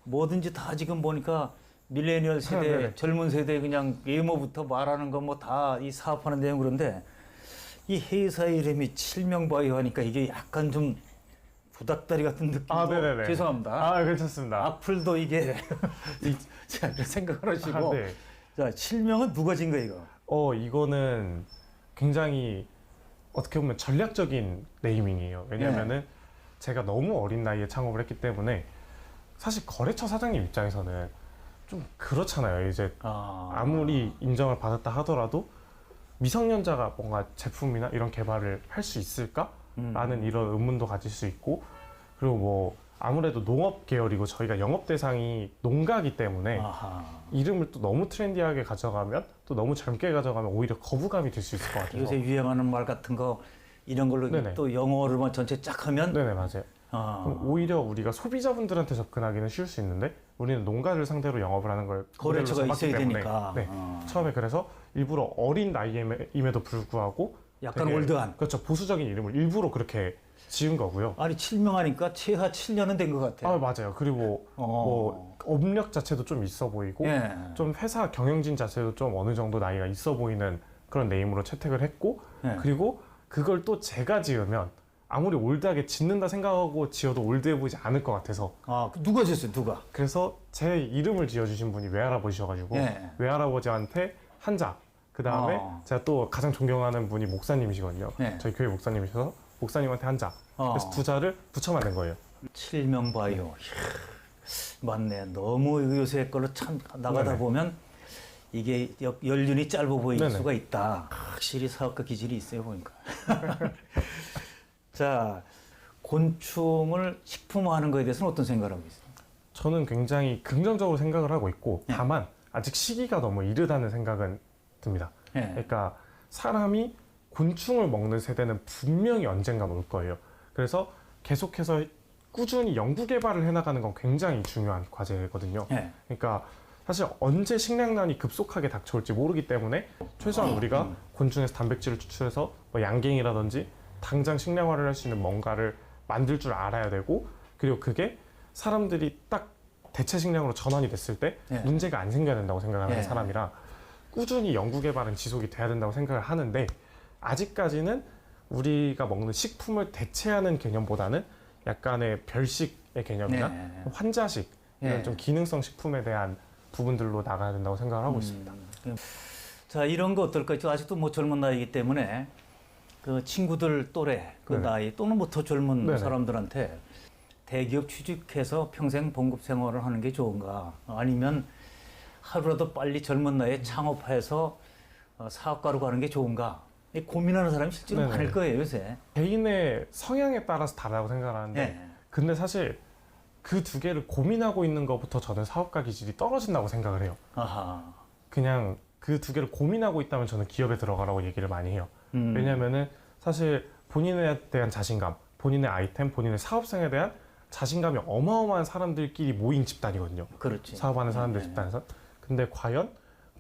뭐든지 다 지금 보니까 밀레니얼 세대, 네네. 젊은 세대 그냥 외모부터 말하는 거 뭐 다 이 사업하는 내용 그런데 이 회사 이름이 칠명바이오 하니까 이게 약간 좀 부닥다리 같은 느낌도 네네네. 죄송합니다. 괜찮습니다. 악플도 이게 자, 생각을 하시고 네. 자, 칠명은 누가 진 거예요, 이거? 이거는 굉장히 어떻게 보면 전략적인 네이밍이에요. 왜냐면은 제가 너무 어린 나이에 창업을 했기 때문에 사실 거래처 사장님 입장에서는 좀 그렇잖아요. 이제 아무리 인정을 받았다 하더라도 미성년자가 뭔가 제품이나 이런 개발을 할 수 있을까라는 이런 의문도 가질 수 있고 그리고 뭐 아무래도 농업 계열이고 저희가 영업 대상이 농가기 때문에 아하. 이름을 또 너무 트렌디하게 가져가면 또 너무 젊게 가져가면 오히려 거부감이 들 수 있을 것 같아서 요새 유행하는 말 같은 거 이런 걸로 네네. 또 영어로만 전체 쫙 하면 네네 맞아요. 그럼 오히려 우리가 소비자분들한테 접근하기는 쉬울 수 있는데 우리는 농가를 상대로 영업을 하는 걸 거래처가 모델로 있어야 잡았기 때문에 되니까. 네, 처음에 그래서 일부러 어린 나이임에도 불구하고 약간 되게, 올드한. 그렇죠, 보수적인 이름을 일부러 그렇게 지은 거고요. 아니 칠명하니까 최하 7년은 된 것 같아요. 맞아요. 그리고 뭐 업력 자체도 좀 있어 보이고 예. 좀 회사 경영진 자체도 좀 어느 정도 나이가 있어 보이는 그런 네임으로 채택을 했고 예. 그리고 그걸 또 제가 지으면 아무리 올드하게 짓는다 생각하고 지어도 올드해 보이지 않을 것 같아서 누가 지었어요, 누가? 그래서 제 이름을 지어주신 분이 외할아버지셔가지고 예. 외할아버지한테 한자 그 다음에 제가 또 가장 존경하는 분이 목사님이시거든요. 예. 저희 교회 목사님이셔서 목사님한테 한자 그래서 두 자를 붙여 만든 거예요. 칠명바이오. 이야, 맞네. 너무 요새 걸로 참 나가다 네네. 보면 이게 연륜이 짧아 보일 네네. 수가 있다. 확실히 사업가 기질이 있어요, 보니까. 자, 곤충을 식품화하는 거에 대해서는 어떤 생각을 하고 있어요? 저는 굉장히 긍정적으로 생각을 하고 있고 예. 다만 아직 시기가 너무 이르다는 생각은 듭니다. 예. 그러니까 사람이 곤충을 먹는 세대는 분명히 언젠간 올 거예요. 그래서 계속해서 꾸준히 연구 개발을 해나가는 건 굉장히 중요한 과제거든요. 예. 그러니까 사실 언제 식량난이 급속하게 닥쳐올지 모르기 때문에 최소한 우리가 곤충에서 단백질을 추출해서 뭐 양갱이라든지 당장 식량화를 할 수 있는 뭔가를 만들 줄 알아야 되고 그리고 그게 사람들이 딱 대체 식량으로 전환이 됐을 때 예. 문제가 안 생겨야 된다고 생각하는 예. 사람이라 꾸준히 연구 개발은 지속이 돼야 된다고 생각을 하는데 아직까지는 우리가 먹는 식품을 대체하는 개념보다는 약간의 별식의 개념이나 예. 환자식 이런 예. 좀 기능성 식품에 대한 부분들로 나가야 된다고 생각을 하고 있습니다. 자, 이런 거 어떨까요? 저 아직도 뭐 젊은 나이이기 때문에 그 친구들 또래 그 네네. 나이 또는 뭐 더 젊은 네네. 사람들한테 대기업 취직해서 평생 봉급 생활을 하는 게 좋은가? 아니면 하루라도 빨리 젊은 나이에 창업해서 사업가로 가는 게 좋은가? 이 고민하는 사람이 실제로 네네. 많을 거예요, 요새. 개인의 성향에 따라서 다르다고 생각을 하는데 예. 근데 사실 그 두 개를 고민하고 있는 것부터 저는 사업가 기질이 떨어진다고 생각을 해요. 아하. 그냥 그 두 개를 고민하고 있다면 저는 기업에 들어가라고 얘기를 많이 해요. 왜냐면은 사실 본인에 대한 자신감, 본인의 아이템, 본인의 사업성에 대한 자신감이 어마어마한 사람들끼리 모인 집단이거든요. 그렇지. 사업하는 사람들 집단에서. 근데 과연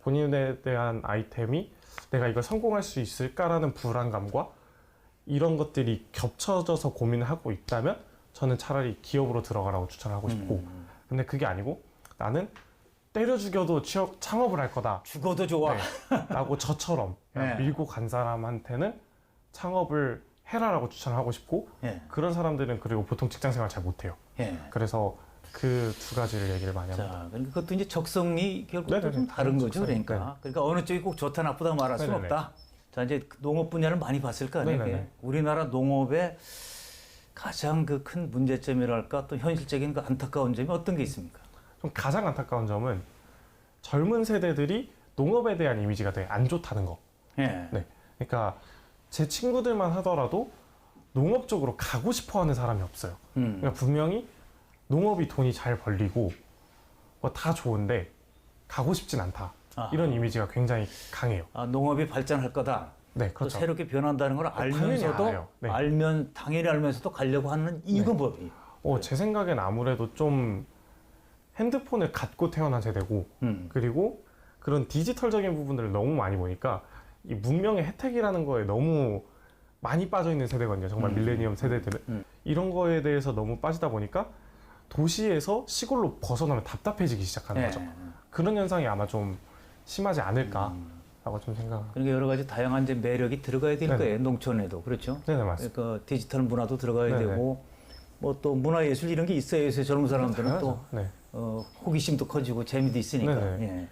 본인에 대한 아이템이 내가 이걸 성공할 수 있을까라는 불안감과 이런 것들이 겹쳐져서 고민을 하고 있다면 저는 차라리 기업으로 들어가라고 추천하고 싶고 근데 그게 아니고 나는 때려 죽여도 창업을 할 거다 죽어도 좋아. 라고 저처럼 그냥 네. 밀고 간 사람한테는 창업을 해라라고 추천하고 싶고 예. 그런 사람들은 그리고 보통 직장 생활 잘 못해요. 예. 그래서 그 두 가지를 얘기를 많이 합니다. 자, 그러니까 그것도 이제 적성이 결국 네네네. 좀 다른 거죠. 적성이, 그러니까. 그러니까 어느 쪽이 꼭 좋다 나쁘다 말할 수는 네네네. 없다. 자, 이제 그 농업 분야를 많이 봤을 거 아니에요. 네네네. 우리나라 농업의 가장 그 큰 문제점이랄까 또 현실적인 그 안타까운 점이 어떤 게 있습니까? 좀 가장 안타까운 점은 젊은 세대들이 농업에 대한 이미지가 되게 안 좋다는 거. 예. 네. 그러니까 제 친구들만 하더라도 농업 쪽으로 가고 싶어 하는 사람이 없어요. 그러니까 분명히 농업이 돈이 잘 벌리고 뭐 다 좋은데 가고 싶진 않다. 아하. 이런 이미지가 굉장히 강해요. 아, 농업이 발전할 거다. 네, 또 그렇죠. 새롭게 변한다는 걸 당연히 알면서도 알아요. 네. 당연히 알면서도 가려고 하는 이유가 뭐예요? 제 생각엔 아무래도 좀 핸드폰을 갖고 태어난 세대고 그리고 그런 디지털적인 부분들을 너무 많이 보니까 이 문명의 혜택이라는 거에 너무 많이 빠져 있는 세대거든요. 정말 밀레니엄 세대들은. 이런 거에 대해서 너무 빠지다 보니까 도시에서 시골로 벗어나면 답답해지기 시작하는 예. 거죠. 그런 현상이 아마 좀 심하지 않을까라고 좀 생각합니다. 그러니까 여러 가지 다양한 이제 매력이 들어가야 될 네네. 거예요. 농촌에도. 그렇죠? 네네, 맞습니다. 그러니까 디지털 문화도 들어가야 네네. 되고 뭐 또 문화예술 이런 게 있어야 요새 젊은 사람들은 또 네. 호기심도 커지고 재미도 있으니까. 네네. 예.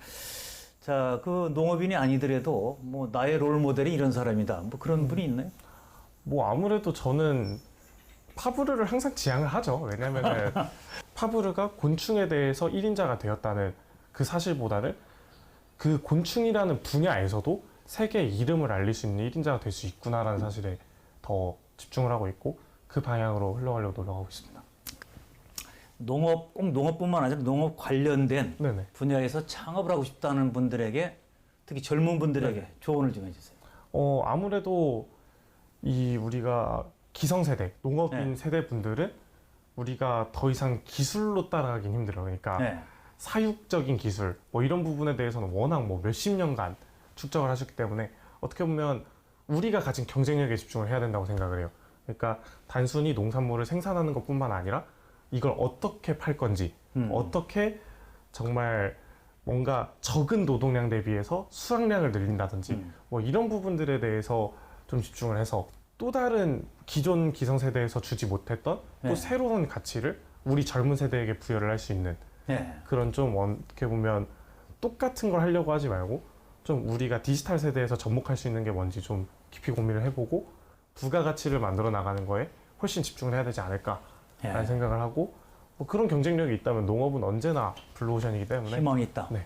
자, 그 농업인이 아니더라도 뭐 나의 롤 모델이 이런 사람이다. 뭐 그런 분이 있나요? 뭐 아무래도 저는 파브르를 항상 지향을 하죠. 왜냐면은 파브르가 곤충에 대해서 1인자가 되었다는 그 사실보다는 그 곤충이라는 분야에서도 세계의 이름을 알릴 수 있는 1인자가 될 수 있구나라는 사실에 더 집중을 하고 있고 그 방향으로 흘러가려고 노력하고 있습니다. 농업, 꼭 농업뿐만 아니라 농업 관련된 네네. 분야에서 창업을 하고 싶다는 분들에게 특히 젊은 분들에게 네. 조언을 좀 해주세요. 아무래도 이 우리가 기성세대, 농업인 네. 세대 분들은 우리가 더 이상 기술로 따라가긴 힘들어요. 그러니까 네. 사육적인 기술, 뭐 이런 부분에 대해서는 워낙 뭐 몇십 년간 축적을 하셨기 때문에 어떻게 보면 우리가 가진 경쟁력에 집중을 해야 된다고 생각을 해요. 그러니까 단순히 농산물을 생산하는 것뿐만 아니라 이걸 어떻게 팔 건지, 어떻게 정말 뭔가 적은 노동량 대비해서 수확량을 늘린다든지 뭐 이런 부분들에 대해서 좀 집중을 해서 또 다른 기존 기성세대에서 주지 못했던 또 네. 새로운 가치를 우리 젊은 세대에게 부여를 할 수 있는 네. 그런 좀 어떻게 보면 똑같은 걸 하려고 하지 말고 좀 우리가 디지털 세대에서 접목할 수 있는 게 뭔지 좀 깊이 고민을 해보고 부가가치를 만들어 나가는 거에 훨씬 집중을 해야 되지 않을까라는 네. 생각을 하고 뭐 그런 경쟁력이 있다면 농업은 언제나 블루오션이기 때문에 희망이 있다. 네.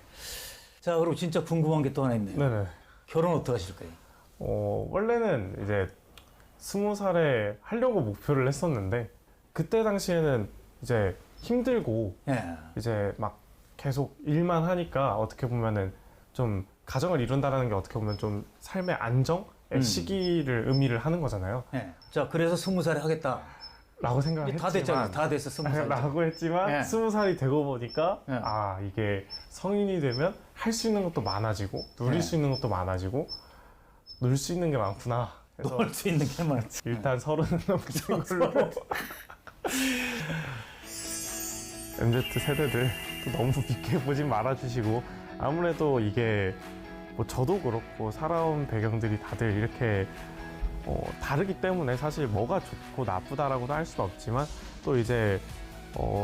자, 그리고 진짜 궁금한 게 또 하나 있네요. 네네. 결혼 어떻게 하실 거예요? 원래는 이제 20살에 하려고 목표를 했었는데 그때 당시에는 이제 힘들고 예. 이제 막 계속 일만 하니까 어떻게 보면은 좀 가정을 이룬다라는 게 어떻게 보면 좀 삶의 안정의 시기를 의미를 하는 거잖아요. 예. 자, 그래서 20살에 하겠다. 라고 생각을 이게 다 했지만 됐잖아요. 다 됐어, 20살. 라고 했지만 예. 20살이 되고 보니까 예. 아 이게 성인이 되면 할 수 있는 것도 많아지고 누릴 예. 수 있는 것도 많아지고 놀 수 있는 게 많구나. 그래서 놀 수 있는 게 많지. 일단 30은 넘긴 걸로 MZ 세대들 또 너무 깊게 보진 말아주시고 아무래도 이게 뭐 저도 그렇고 살아온 배경들이 다들 이렇게 다르기 때문에 사실 뭐가 좋고 나쁘다라고도 할 수는 없지만 또 이제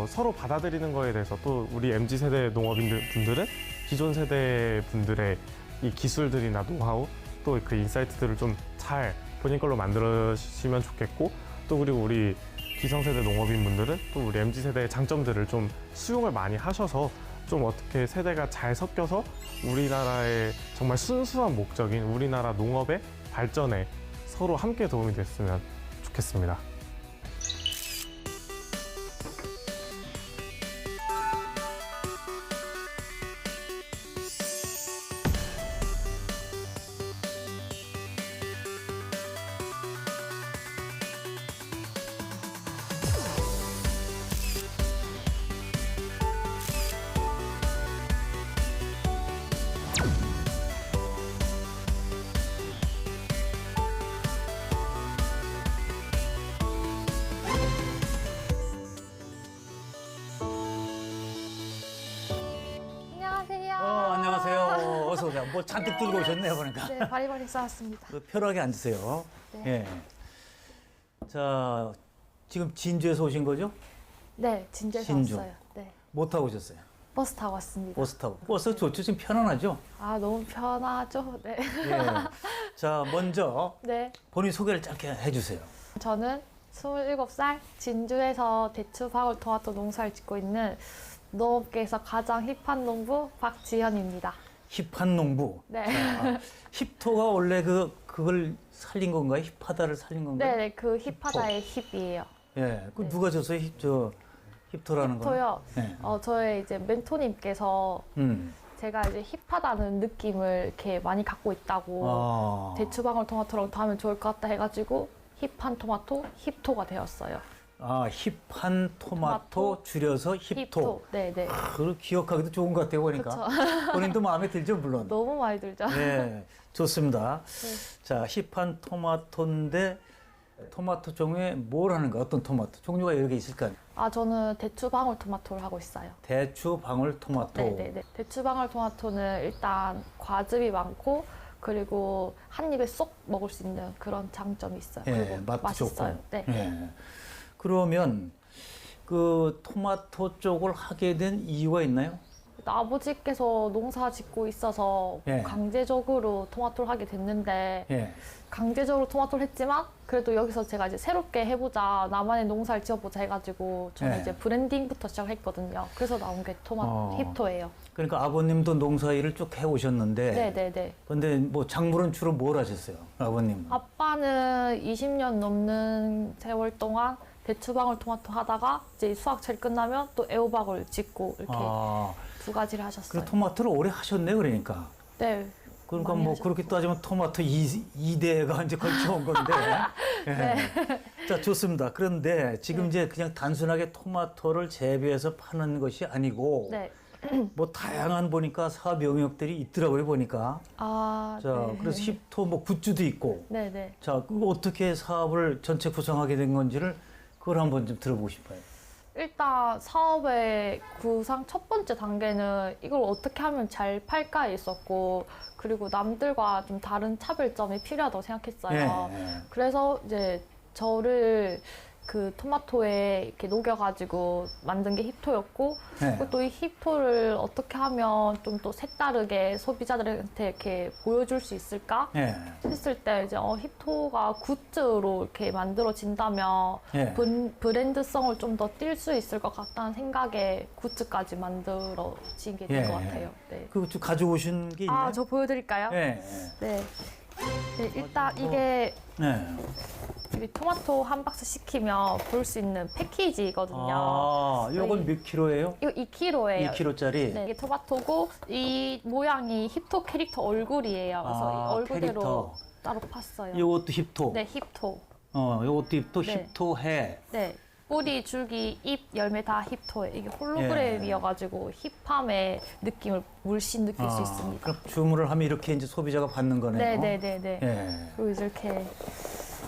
서로 받아들이는 거에 대해서 또 우리 MZ 세대 농업인들 분들은 기존 세대 분들의 이 기술들이나 노하우 또 그 인사이트들을 좀 잘 본인 걸로 만들으시면 좋겠고 또 그리고 우리 기성세대 농업인 분들은 또 우리 MZ 세대의 장점들을 좀 수용을 많이 하셔서 좀 어떻게 세대가 잘 섞여서 우리나라의 정말 순수한 목적인 우리나라 농업의 발전에 서로 함께 도움이 됐으면 좋겠습니다. 안녕하세요. 안녕하세요. 어서 오세요. 뭐 잔뜩 들고 오셨네요, 보니까. 네, 바리바리 쌓았습니다. 편하게 앉으세요. 네. 예. 자, 지금 진주에서 오신 거죠? 네, 진주에서 신주. 왔어요. 네. 뭐 타고 오셨어요? 버스 타고 왔습니다. 버스 타고. 버스 좋죠? 지금 편안하죠? 아, 너무 편하죠? 네. 예. 자, 먼저 네. 본인 소개를 짧게 해주세요. 저는 27살 진주에서 대추, 방울, 토마토 농사를 짓고 있는 농업계에서 가장 힙한 농부 박지현입니다. 힙한 농부. 네. 자, 힙토가 원래 그걸 살린 건가요? 힙하다를 살린 건가요? 네, 그 힙하다의 힙이에요. 예. 그 네. 누가 줬어요? 힙토라는 거. 힙토요. 네. 저의 이제 멘토님께서 제가 이제 힙하다는 느낌을 이렇게 많이 갖고 있다고 아. 대추, 방울, 토마토랑 하면 좋을 것 같다 해가지고 힙한 토마토, 힙토가 되었어요. 아, 힙한 토마토 토마토, 줄여서 힙토. 네, 네. 그걸 기억하기도 좋은 것 같아요, 보니까. 그렇죠. 본인도 마음에 들죠, 물론. 너무 많이 들죠. 네, 좋습니다. 네. 자, 힙한 토마토인데 토마토 종류에 뭘 하는가? 어떤 토마토? 종류가 여러 개 있을 거 아니에요? 아, 저는 대추, 방울 토마토를 하고 있어요. 대추, 방울, 토마토. 네, 네, 네. 대추, 방울 토마토는 일단 과즙이 많고 그리고 한 입에 쏙 먹을 수 있는 그런 장점이 있어요. 예, 그리고 맛도 맛있어요. 좋고. 네. 예. 그러면 그 토마토 쪽을 하게 된 이유가 있나요? 아버지께서 농사 짓고 있어서 예. 강제적으로 토마토를 하게 됐는데 예. 강제적으로 토마토를 했지만 그래도 여기서 제가 이제 새롭게 해보자 나만의 농사를 지어보자 해가지고 저는 예. 이제 브랜딩부터 시작했거든요. 그래서 나온 게 힙토예요. 그러니까 아버님도 농사 일을 쭉 해오셨는데. 네네네. 근데 뭐 작물은 주로 뭘 하셨어요? 아버님. 아빠는 20년 넘는 세월 동안 대추방울 토마토 하다가 이제 수확철이 끝나면 또 애호박을 짓고 이렇게 아, 두 가지를 하셨어요. 그 토마토를 오래 하셨네, 그러니까. 네. 그러니까 많이 뭐 하셨죠. 그렇게 따지면 토마토 2대가 이제 걸쳐온 건데. 예. 네. 자, 좋습니다. 그런데 지금 이제 그냥 단순하게 토마토를 재배해서 파는 것이 아니고 네. 뭐 다양한 보니까 사업 영역들이 있더라고요, 보니까. 아, 자, 네. 그래서 힙토 뭐 굿즈도 있고. 네네. 자, 그거 어떻게 사업을 전체 구성하게 된 건지를 그걸 한번 좀 들어보고 싶어요. 일단 사업의 구상 첫 번째 단계는 이걸 어떻게 하면 잘 팔까에 있었고 그리고 남들과 좀 다른 차별점이 필요하다고 생각했어요. 예. 그래서 이제 저를 그 토마토에 이렇게 녹여가지고 만든 게 힙토였고 예. 그리고 또 이 힙토를 어떻게 하면 좀 또 색다르게 소비자들한테 이렇게 보여줄 수 있을까 예. 했을 때 이제 힙토가 굿즈로 이렇게 만들어진다면 예. 브랜드성을 좀 더 띌 수 있을 것 같다는 생각에 굿즈까지 만들어지게 된 예, 것 예. 같아요. 네. 그거 좀 가져오신 게 있나요? 아, 저 보여드릴까요? 예. 네. 네, 일단 이게 예. 이 토마토 한 박스 시키면 볼 수 있는 패키지거든요. 아, 요건 저희- 몇 킬로예요? 이거 2kg예요. 2킬로짜리. 네, 이게 토마토고 이 모양이 힙토 캐릭터 얼굴이에요. 그래서 이 얼굴대로 캐릭터. 따로 팠어요. 요것도 힙토. 네, 힙토. 요것도 힙토, 네. 힙토 해. 네. 뿌리, 줄기, 잎, 열매 다 힙토예요. 이게 홀로그램이어가지고 힙함의 느낌을 물씬 느낄 수 있습니다. 그럼 주문을 하면 이렇게 이제 소비자가 받는 거네요. 네네네네. 예. 그리고 이렇게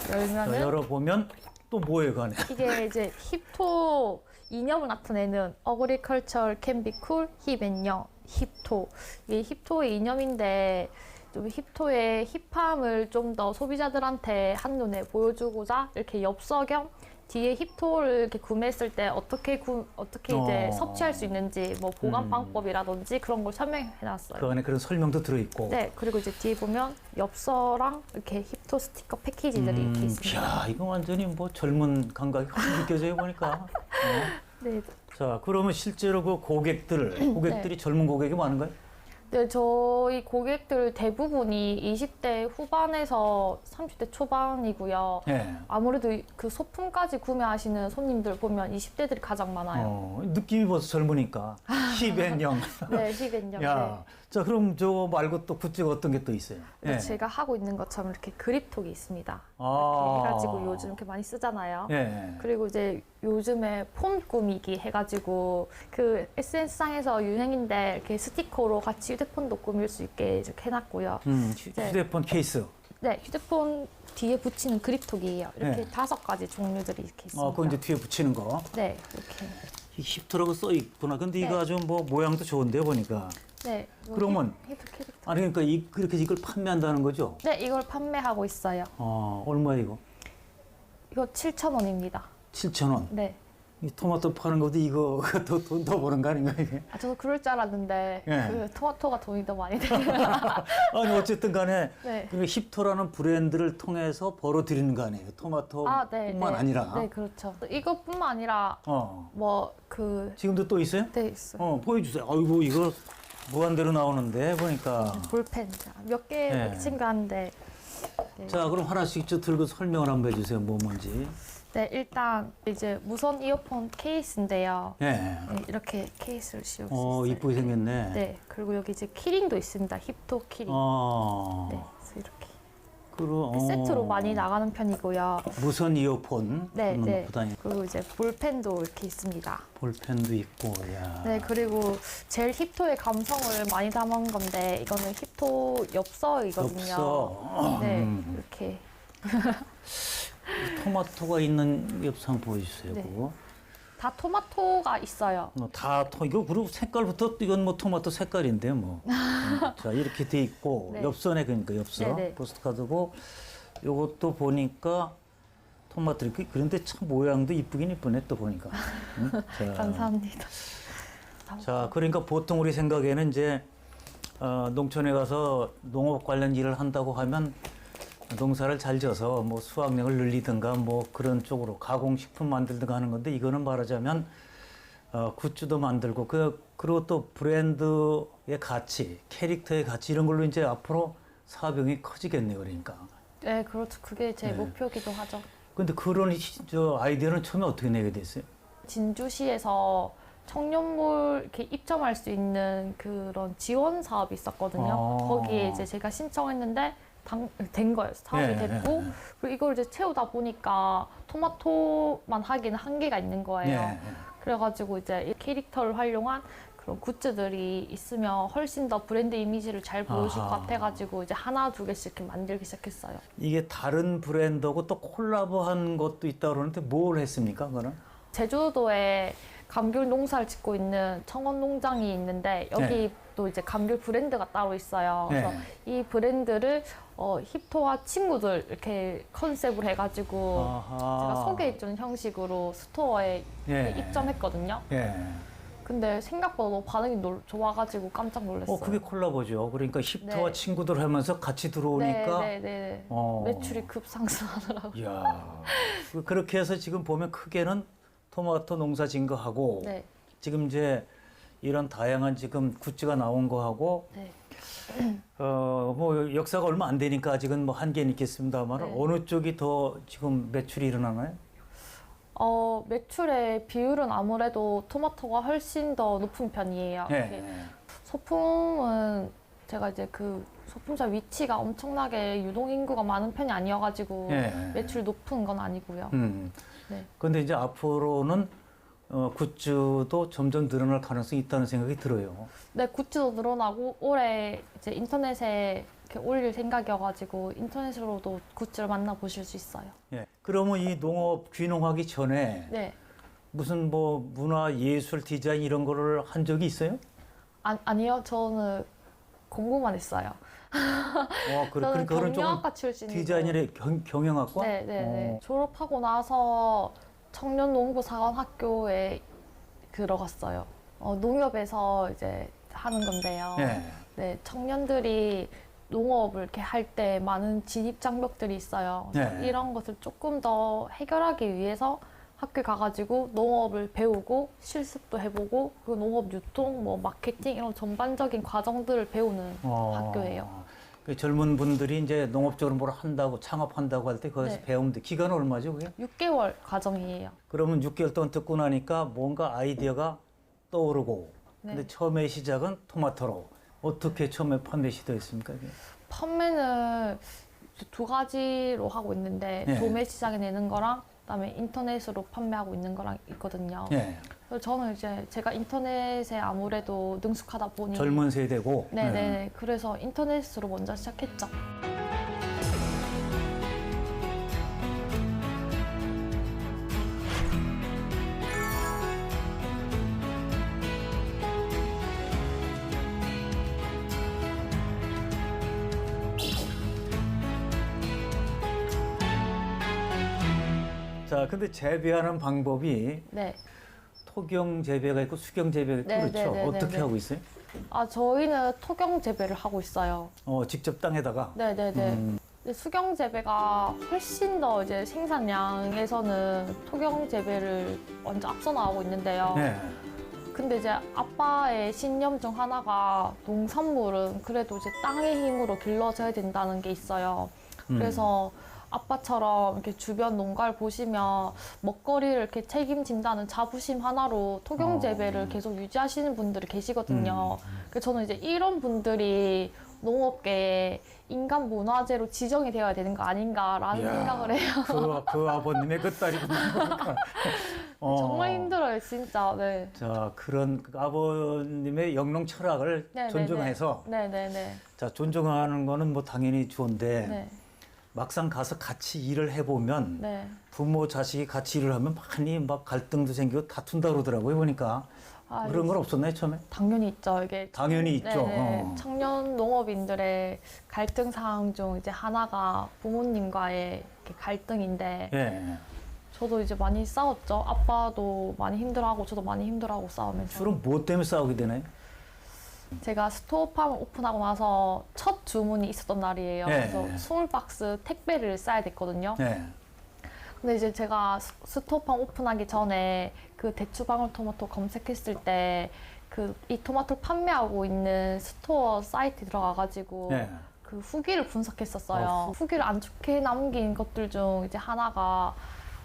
자, 열면은 열어보면 또 뭐예요, 그 안에? 이게 이제 힙토 이념을 나타내는 Agriculture can be cool, 힙 and young, 힙토. 이게 힙토의 이념인데 좀 힙토의 힙함을 좀 더 소비자들한테 한눈에 보여주고자 이렇게 엽서 겸 뒤에 힙토를 이렇게 구매했을 때 어떻게 이제 섭취할 수 있는지 뭐 보관 방법이라든지 그런 걸 설명해놨어요. 그 안에 그런 설명도 들어있고. 네, 그리고 이제 뒤에 보면 엽서랑 이렇게 힙토 스티커 패키지들이 이렇게 있습니다. 이야, 이거 완전히 뭐 젊은 감각이 확 느껴져요, 보니까. 네, 자, 그러면 실제로 그 고객들이 젊은 고객이 많은가요? 네, 저희 고객들 대부분이 20대 후반에서 30대 초반이고요. 예. 아무래도 그 소품까지 구매하시는 손님들 보면 20대들이 가장 많아요. 느낌이 벌써 젊으니까. 힙앤영. 네, 힙앤영. 야, 자, 그럼 저 말고 또 굿즈가 어떤 게 또 있어요? 네. 제가 하고 있는 것처럼 이렇게 그립톡이 있습니다. 아. 이렇게 해가지고 요즘 이렇게 많이 쓰잖아요. 예. 그리고 이제 요즘에 폰 꾸미기 해가지고 그 SNS상에서 유행인데 이렇게 스티커로 같이 휴대폰도 꾸밀 수 있게 이렇게 해놨고요. 휴대폰 케이스. 네, 휴대폰 뒤에 붙이는 그립톡이에요. 이렇게 네. 5가지 종류들이 이렇게 있습니다. 그거 이제 뒤에 붙이는 거. 네, 이렇게. 이 힙토라고 써 있구나. 근데 이거 네. 아주 뭐 모양도 좋은데요, 보니까. 네. 그러면 힙토 캐릭터. 아니 그러니까 그렇게 이걸 판매한다는 거죠? 네, 이걸 판매하고 있어요. 얼마야 이거? 이거 7,000원입니다. 7,000원. 네. 이 토마토 파는 것도 이거 돈 더 버는 거 아닌가 이게? 아, 저도 그럴 줄 알았는데 예. 그 토마토가 돈이 더 많이 들어요. 아니 어쨌든 간에 네. 그 힙토라는 브랜드를 통해서 벌어들이는 거 아니에요? 토마토뿐만 네. 아니라. 네, 그렇죠. 이것뿐만 아니라 어. 뭐 그 지금도 또 있어요? 네, 있어요. 보여주세요. 아이고 이거 무한대로 나오는데 보니까. 볼펜 몇 개 네. 챙겨왔는데 네. 자 그럼 하나씩 저 들고 설명을 한번 해주세요. 뭐 뭔지. 네, 일단 이제 무선 이어폰 케이스인데요. 예. 네, 이렇게 케이스를 씌울 수 있어요. 이쁘게 생겼네. 네, 그리고 여기 이제 키링도 있습니다. 힙토 키링. 네, 그래서 이렇게 세트로 많이 나가는 편이고요. 무선 이어폰. 네, 네. 부단히 그리고 이제 볼펜도 이렇게 있습니다. 볼펜도 있고. 야. 네, 그리고 제일 힙토의 감성을 많이 담은 건데 이거는 힙토 엽서이거든요. 엽서. 네, 이렇게. 토마토가 있는 엽서 한번 보여주세요. 네. 그거. 다 토마토가 있어요. 이거 그리고 색깔부터 이건 뭐 토마토 색깔인데 뭐. 자 이렇게 돼 있고 네. 엽서네 그러니까 엽서 네네. 포스트카드고 요것도 보니까 토마토 그런데 참 모양도 이쁘긴 이쁘네 또 보니까. 응? 자, 감사합니다. 자 그러니까 보통 우리 생각에는 이제 농촌에 가서 농업 관련 일을 한다고 하면 농사를 잘 져서 뭐 수확량을 늘리든가 뭐 그런 쪽으로 가공식품 만들든가 하는 건데 이거는 말하자면 굿즈도 만들고 그리고 또 브랜드의 가치, 캐릭터의 가치 이런 걸로 이제 앞으로 사업용이 커지겠네요. 그러니까. 네, 그렇죠. 그게 제 네. 목표기도 하죠. 근데 그런 저 아이디어는 처음에 어떻게 내게 됐어요? 진주시에서 청년몰 이렇게 입점할 수 있는 그런 지원 사업이 있었거든요. 거기에 이제 제가 신청했는데 된 거예요. 사업이 됐고 그리고 이걸 이제 채우다 보니까 토마토만 하기는 한계가 있는 거예요. 예. 그래가지고 이제 이 캐릭터를 활용한 그런 굿즈들이 있으면 훨씬 더 브랜드 이미지를 잘 보여줄 것 아하. 같아가지고 이제 하나 두 개씩 이렇게 만들기 시작했어요. 이게 다른 브랜드하고 또 콜라보한 것도 있다고 그러는데 뭘 했습니까? 그거는? 제주도에 감귤 농사를 짓고 있는 청원 농장이 있는데 여기 네. 또 이제 감귤 브랜드가 따로 있어요. 그래서 네. 이 브랜드를 힙토와 친구들 이렇게 컨셉을 해가지고 아하. 제가 소개해주는 형식으로 스토어에 예. 입점했거든요. 예. 근데 생각보다 너무 반응이 좋아가지고 깜짝 놀랐어요. 그게 콜라보죠. 그러니까 힙토와 네. 친구들 하면서 같이 들어오니까. 네. 매출이 급상승하더라고요. 이야. 그렇게 해서 지금 보면 크게는 토마토 농사 진 거 하고 네. 지금 이제 이런 다양한 지금 굿즈가 나온 거 하고 네. 뭐 역사가 얼마 안 되니까 아직은 뭐 한계는 있겠습니다만 네. 어느 쪽이 더 지금 매출이 일어나나요? 매출의 비율은 아무래도 토마토가 훨씬 더 높은 편이에요. 예. 이게 소품은 제가 이제 그 소품사 위치가 엄청나게 유동 인구가 많은 편이 아니어가지고 예. 매출 높은 건 아니고요. 네. 그런데 이제 앞으로는 굿즈도 점점 늘어날 가능성이 있다는 생각이 들어요. 네, 굿즈도 늘어나고 올해 이제 인터넷에 이렇게 올릴 생각이어가지고 인터넷으로도 굿즈를 만나보실 수 있어요. 예. 그러면 이 농업 귀농하기 전에 네. 무슨 뭐 문화, 예술, 디자인 이런 거를 한 적이 있어요? 아니요, 저는 공부만 했어요. 저는 그러니까 그런 쪽은 경영학과 출신이고. 디자인이래 경영학과? 네. 졸업하고 나서 청년농부사관학교에 들어갔어요. 농협에서 이제 하는 건데요. 예. 네, 청년들이 농업을 이렇게 할 때 많은 진입 장벽들이 있어요. 네. 이런 것을 조금 더 해결하기 위해서 학교에 가가지고 농업을 배우고 실습도 해보고 그리고 농업 유통, 뭐 마케팅 이런 전반적인 과정들을 배우는 학교예요. 그 젊은 분들이 이제 농업적으로 뭘 한다고 창업한다고 할 때 거기서 네. 배우면 돼. 기간은 얼마죠, 그게? 6개월 과정이에요. 그러면 6개월 동안 듣고 나니까 뭔가 아이디어가 떠오르고. 네. 근데 처음에 시작은 토마토로. 어떻게 처음에 판매 시도했습니까? 이게? 판매는 두 가지로 하고 있는데 네. 도매 시장에 내는 거랑 그다음에 인터넷으로 판매하고 있는 거랑 있거든요. 예. 그래서 저는 이제 제가 인터넷에 아무래도 능숙하다 보니 젊은 세대고. 네네. 그래서 인터넷으로 먼저 시작했죠. 자, 근데 재배하는 방법이 네. 토경 재배가 있고 수경 재배가 있고 네, 그렇죠. 네, 네, 어떻게 네, 네. 하고 있어요? 저희는 토경 재배를 하고 있어요. 직접 땅에다가. 네네네. 음. 수경 재배가 훨씬 더 이제 생산량에서는 토경 재배를 먼저 앞서 나가고 있는데요. 네. 근데 이제 아빠의 신념 중 하나가 농산물은 그래도 이제 땅의 힘으로 길러져야 된다는 게 있어요. 그래서 아빠처럼 이렇게 주변 농가를 보시면 먹거리를 이렇게 책임진다는 자부심 하나로 토경 재배를 계속 유지하시는 분들이 계시거든요. 그래서 저는 이제 이런 분들이 농업계에 인간 문화재로 지정이 되어야 되는 거 아닌가라는 이야, 생각을 해요. 그 아버님의 그 딸이구나. 정말 힘들어요, 진짜. 네. 자, 그런 그 아버님의 영농 철학을 네, 존중해서 네네네. 자, 존중하는 거는 뭐 당연히 좋은데 네. 막상 가서 같이 일을 해보면 네. 부모 자식이 같이 일을 하면 많이 막 갈등도 생기고 다툰다 그러더라고요. 보니까 그런 건 없었나요 처음에? 당연히 있죠. 이게 당연히 있죠. 네네. 청년 농업인들의 갈등 사항 중 이제 하나가 부모님과의 이렇게 갈등인데 예. 저도 이제 많이 싸웠죠. 아빠도 많이 힘들어하고 저도 많이 힘들어하고 싸우면서. 주로 뭐 때문에 싸우게 되나요? 제가 스토어팜을 오픈하고 나서 첫 주문이 있었던 날이에요. 네. 그래서 20박스 택배를 싸야 됐거든요. 예. 근데 이제 제가 스토어팜 오픈하기 전에 그 대추방울토마토 검색했을 때 그 이 토마토를 판매하고 있는 스토어 사이트에 들어가가지고 예. 그 후기를 분석했었어요. 후기를 안 좋게 남긴 것들 중 이제 하나가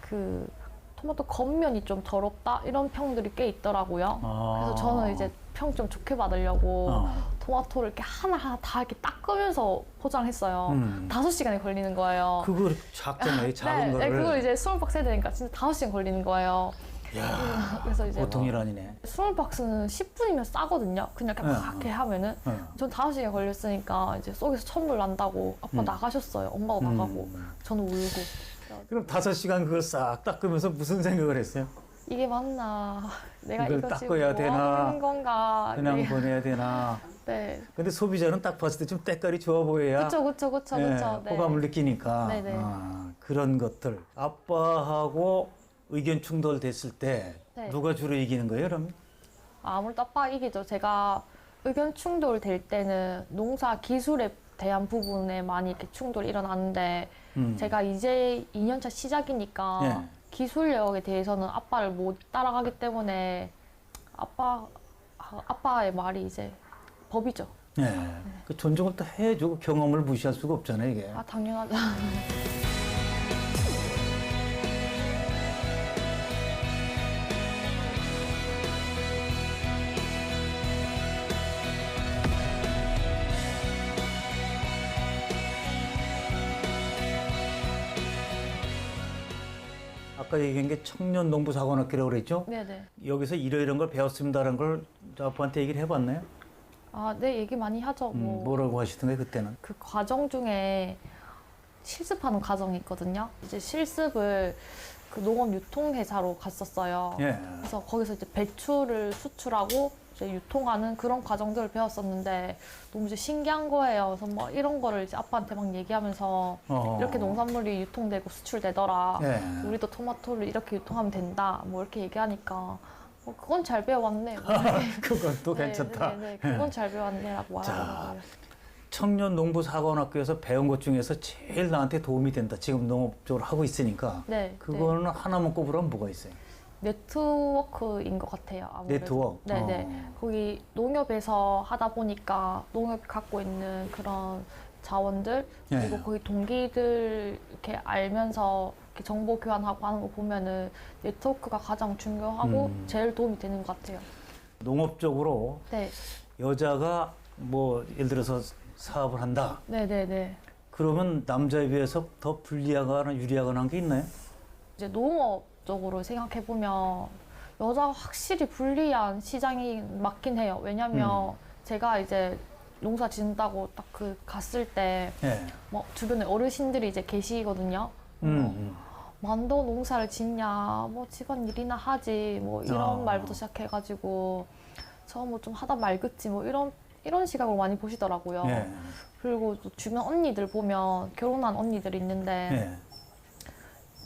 그 토마토 겉면이 좀 더럽다 이런 평들이 꽤 있더라고요. 그래서 저는 이제 평 좀 좋게 받으려고 토마토를 이렇게 하나하나 다 이렇게 닦으면서 포장을 했어요. 5시간이 걸리는 거예요. 그거 작잖아요. 작은 네, 거를. 네, 그걸 이제 20박스 해야 되니까 진짜 5시간 걸리는 거예요. 야, 그래서 이제 보통 일 아니네. 20박스는 10분이면 싸거든요. 그냥 이렇게 막 이렇게 하면은. 전 5시간 걸렸으니까 이제 속에서 천불 난다고 아빠 나가셨어요. 엄마도 나가고 저는 울고. 그럼 5시간 그걸 싹 닦으면서 무슨 생각을 했어요? 이게 맞나? 내가 이걸 이거 지금 닦아야 뭐 되나? 하는 건가? 그냥 네. 보내야 되나? 네. 근데 소비자는 딱 봤을 때 좀 때깔이 좋아 보여야 그쵸. 예, 네. 호감을 느끼니까 네네. 그런 것들. 아빠하고 의견 충돌됐을 때 네. 누가 주로 이기는 거예요, 그럼? 아무래도 아빠가 이기죠. 제가 의견 충돌 될 때는 농사 기술에 대한 부분에 많이 이렇게 충돌이 일어나는데 제가 이제 2년차 시작이니까 예. 기술력에 대해서는 아빠를 못 따라가기 때문에 아빠의 말이 이제 법이죠. 예. 그 존중을 또 해주고 경험을 무시할 수가 없잖아요, 이게. 당연하죠. 아까 얘기한 게 청년 농부 사관학교라고 그랬죠? 네네. 여기서 이런 걸 배웠습니다라는 걸 아빠한테 얘기를 해봤나요? 네, 얘기 많이 하죠. 뭐라고 하시던가요, 그때는? 그 과정 중에 실습하는 과정이 있거든요. 이제 실습을 그 농업 유통회사로 갔었어요. 예. 그래서 거기서 이제 배추를 수출하고 이제 유통하는 그런 과정들을 배웠었는데 너무 이제 신기한 거예요. 그래서 뭐 이런 거를 이제 아빠한테 막 얘기하면서 이렇게 농산물이 유통되고 수출되더라. 예. 우리도 토마토를 이렇게 유통하면 된다. 뭐 이렇게 얘기하니까 그건 잘 배워왔네. 뭐 그건 또 괜찮다. 네, 그건 잘 배워왔네라고 말하더라고요. 청년 농부 사관학교에서 배운 것 중에서 제일 나한테 도움이 된다. 지금 농업 쪽으로 하고 있으니까. 네, 그거는 하나만 꼽으라면 뭐가 있어요? 네트워크인 것 같아요. 아무래도. 네트워크? 네네. 거기 농협에서 하다 보니까 농협이 갖고 있는 그런 자원들 그리고 예. 거기 동기들 이렇게 알면서 이렇게 정보 교환하고 하는 거 보면은 네트워크가 가장 중요하고 제일 도움이 되는 것 같아요. 농업적으로 네, 여자가 뭐 예를 들어서 사업을 한다. 네네네. 그러면 남자에 비해서 더 불리하거나 유리하거나 한 게 있나요? 이제 농업적으로 생각해 보면 여자가 확실히 불리한 시장이 맞긴 해요. 왜냐면 제가 이제 농사 짓는다고 딱 그 갔을 때 예. 뭐 주변에 어르신들이 이제 계시거든요. 만도 농사를 짓냐, 뭐 집안일이나 하지, 뭐 이런 말부터 시작해가지고 저 뭐 좀 하다 말겠지, 뭐 이런 시각으로 많이 보시더라고요. 예. 그리고 또 주변 언니들 보면 결혼한 언니들이 있는데 예.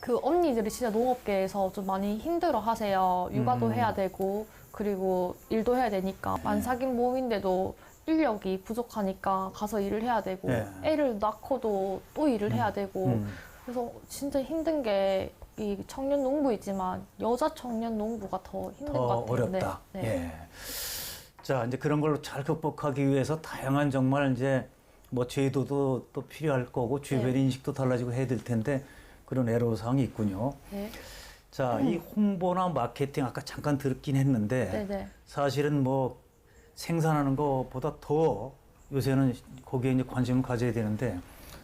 그 언니들이 진짜 농업계에서 좀 많이 힘들어 하세요. 육아도 해야 되고, 그리고 일도 해야 되니까. 만삭인 몸인데도 인력이 부족하니까 가서 일을 해야 되고, 네. 애를 낳고도 또 일을 해야 되고, 그래서 진짜 힘든 게 이 청년 농부이지만 여자 청년 농부가 더 힘든 더 것 같아요. 어렵다. 네. 네. 예. 자, 이제 그런 걸 잘 극복하기 위해서 다양한 정말 이제 뭐 제도도 또 필요할 거고 주변 네. 인식도 달라지고 해야 될 텐데 그런 애로사항이 있군요. 네. 자, 이 홍보나 마케팅 아까 잠깐 들었긴 했는데 네네. 사실은 뭐 생산하는 것보다 더 요새는 거기에 이제 관심을 가져야 되는데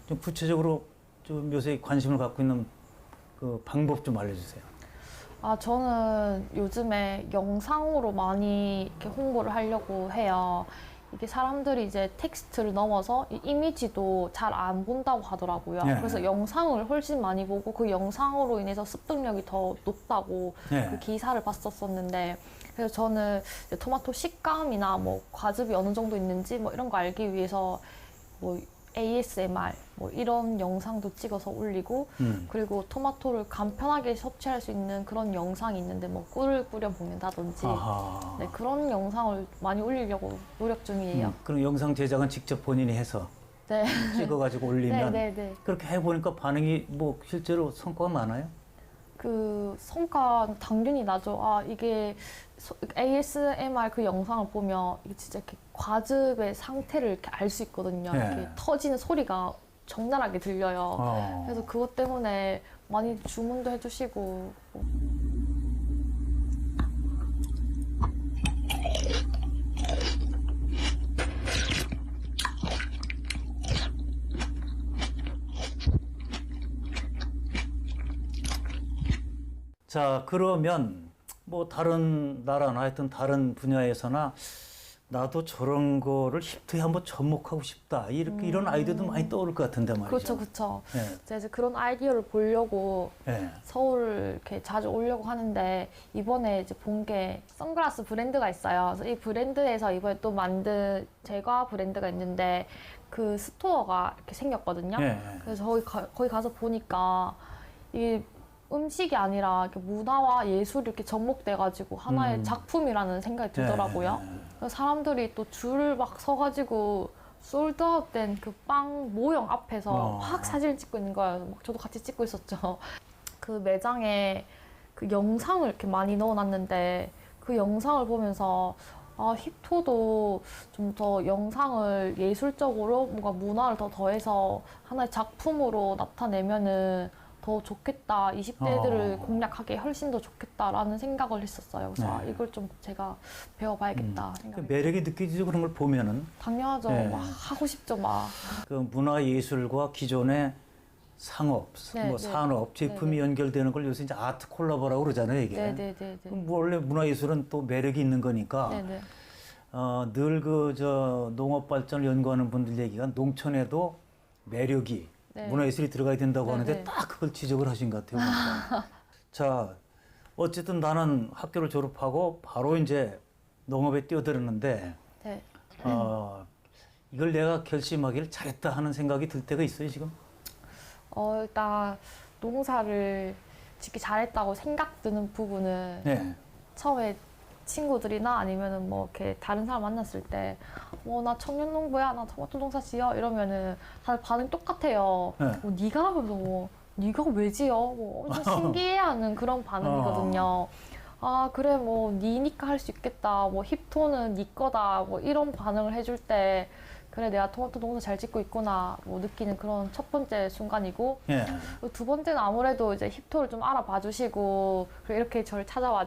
좀 구체적으로 좀 요새 관심을 갖고 있는 그 방법 좀 알려주세요. 아, 저는 요즘에 영상으로 많이 이렇게 홍보를 하려고 해요. 이게 사람들이 이제 텍스트를 넘어서 이 이미지도 잘 안 본다고 하더라고요. 네. 그래서 영상을 훨씬 많이 보고 그 영상으로 인해서 습득력이 더 높다고 네. 그 기사를 봤었었는데, 그래서 저는 이제 토마토 식감이나 뭐 과즙이 어느 정도 있는지 뭐 이런 거 알기 위해서 뭐 ASMR 뭐 이런 영상도 찍어서 올리고, 그리고 토마토를 간편하게 섭취할 수 있는 그런 영상이 있는데 뭐 꿀을 뿌려 먹는다든지 아하. 네, 그런 영상을 많이 올리려고 노력 중이에요. 그럼 영상 제작은 직접 본인이 해서 네. 찍어가지고 올리면 네. 그렇게 해보니까 반응이 뭐 실제로 성과가 많아요? 그 성과 당연히 나죠. 아, 이게 ASMR 그 영상을 보면 이게 진짜 이렇게 과즙의 상태를 이렇게 알 수 있거든요. 네. 이렇게 터지는 소리가 적나라하게 들려요. 어. 그래서 그것 때문에 많이 주문도 해주시고. 자, 그러면 뭐 다른 나라나 하여튼 다른 분야에서나 나도 저런 거를 힙토에 한번 접목하고 싶다. 이렇게 이런 아이디어도 많이 떠오를 것 같은데 말이죠. 그렇죠. 예. 제가 이제 그런 아이디어를 보려고 예. 서울 이렇게 자주 오려고 하는데, 이번에 이제 본 게 선글라스 브랜드가 있어요. 그래서 이 브랜드에서 이번에 또 만든 제과 브랜드가 있는데 그 스토어가 이렇게 생겼거든요. 예. 그래서 거기 가서 보니까 이 음식이 아니라 이렇게 문화와 예술이 이렇게 접목돼가지고 하나의 작품이라는 생각이 들더라고요. 그래서 사람들이 또 줄을 막 서가지고 솔드아웃된 그 빵 모형 앞에서 막 사진을 찍고 있는 거예요. 막 저도 같이 찍고 있었죠. 그 매장에 그 영상을 이렇게 많이 넣어놨는데 그 영상을 보면서 아, 힙토도 좀 더 영상을 예술적으로 뭔가 문화를 더 더해서 하나의 작품으로 나타내면은 더 좋겠다. 20대들을 공략하기 훨씬 더 좋겠다라는 생각을 했었어요. 그래서 네. 아, 이걸 좀 제가 배워봐야겠다 그 생각이. 매력이 느껴지죠. 그런 걸 보면은 당연하죠. 네. 막 하고 싶죠, 막. 그 문화 예술과 기존의 상업, 네, 뭐 네. 제품이 네, 네. 연결되는 걸 요새 이제 아트 콜라보라고 그러잖아요, 이게. 네네네. 그럼 뭐 원래 문화 예술은 또 매력이 있는 거니까. 네네. 늘 그 저 농업 발전을 연구하는 분들 얘기가 농촌에도 매력이 네. 문화예술이 들어가야 된다고 네, 하는데 네. 딱 그걸 지적을 하신 것 같아요. 보니까. 자, 어쨌든 나는 학교를 졸업하고 바로 이제 농업에 뛰어들었는데 네. 이걸 내가 결심하기를 잘했다 하는 생각이 들 때가 있어요, 지금? 일단 농사를 짓기 잘했다고 생각드는 부분은 네. 처음에 친구들이나 아니면은 뭐 이렇게 다른 사람 만났을 때 뭐 나 청년 농부야, 나 토마토 농사 지어 이러면은 다들 반응 똑같아요. 네. 네가 하면서 뭐 네가 왜 지어? 뭐 엄청 신기해하는 그런 반응이거든요. 아, 그래 뭐 니니까 할 수 있겠다. 뭐 힙토는 니 거다. 뭐 이런 반응을 해줄 때 그래 내가 토마토 농사 잘 짓고 있구나 뭐 느끼는 그런 첫 번째 순간이고, 예. 두 번째는 아무래도 이제 힙토를 좀 알아봐 주시고 그리고 이렇게 저를 찾아봐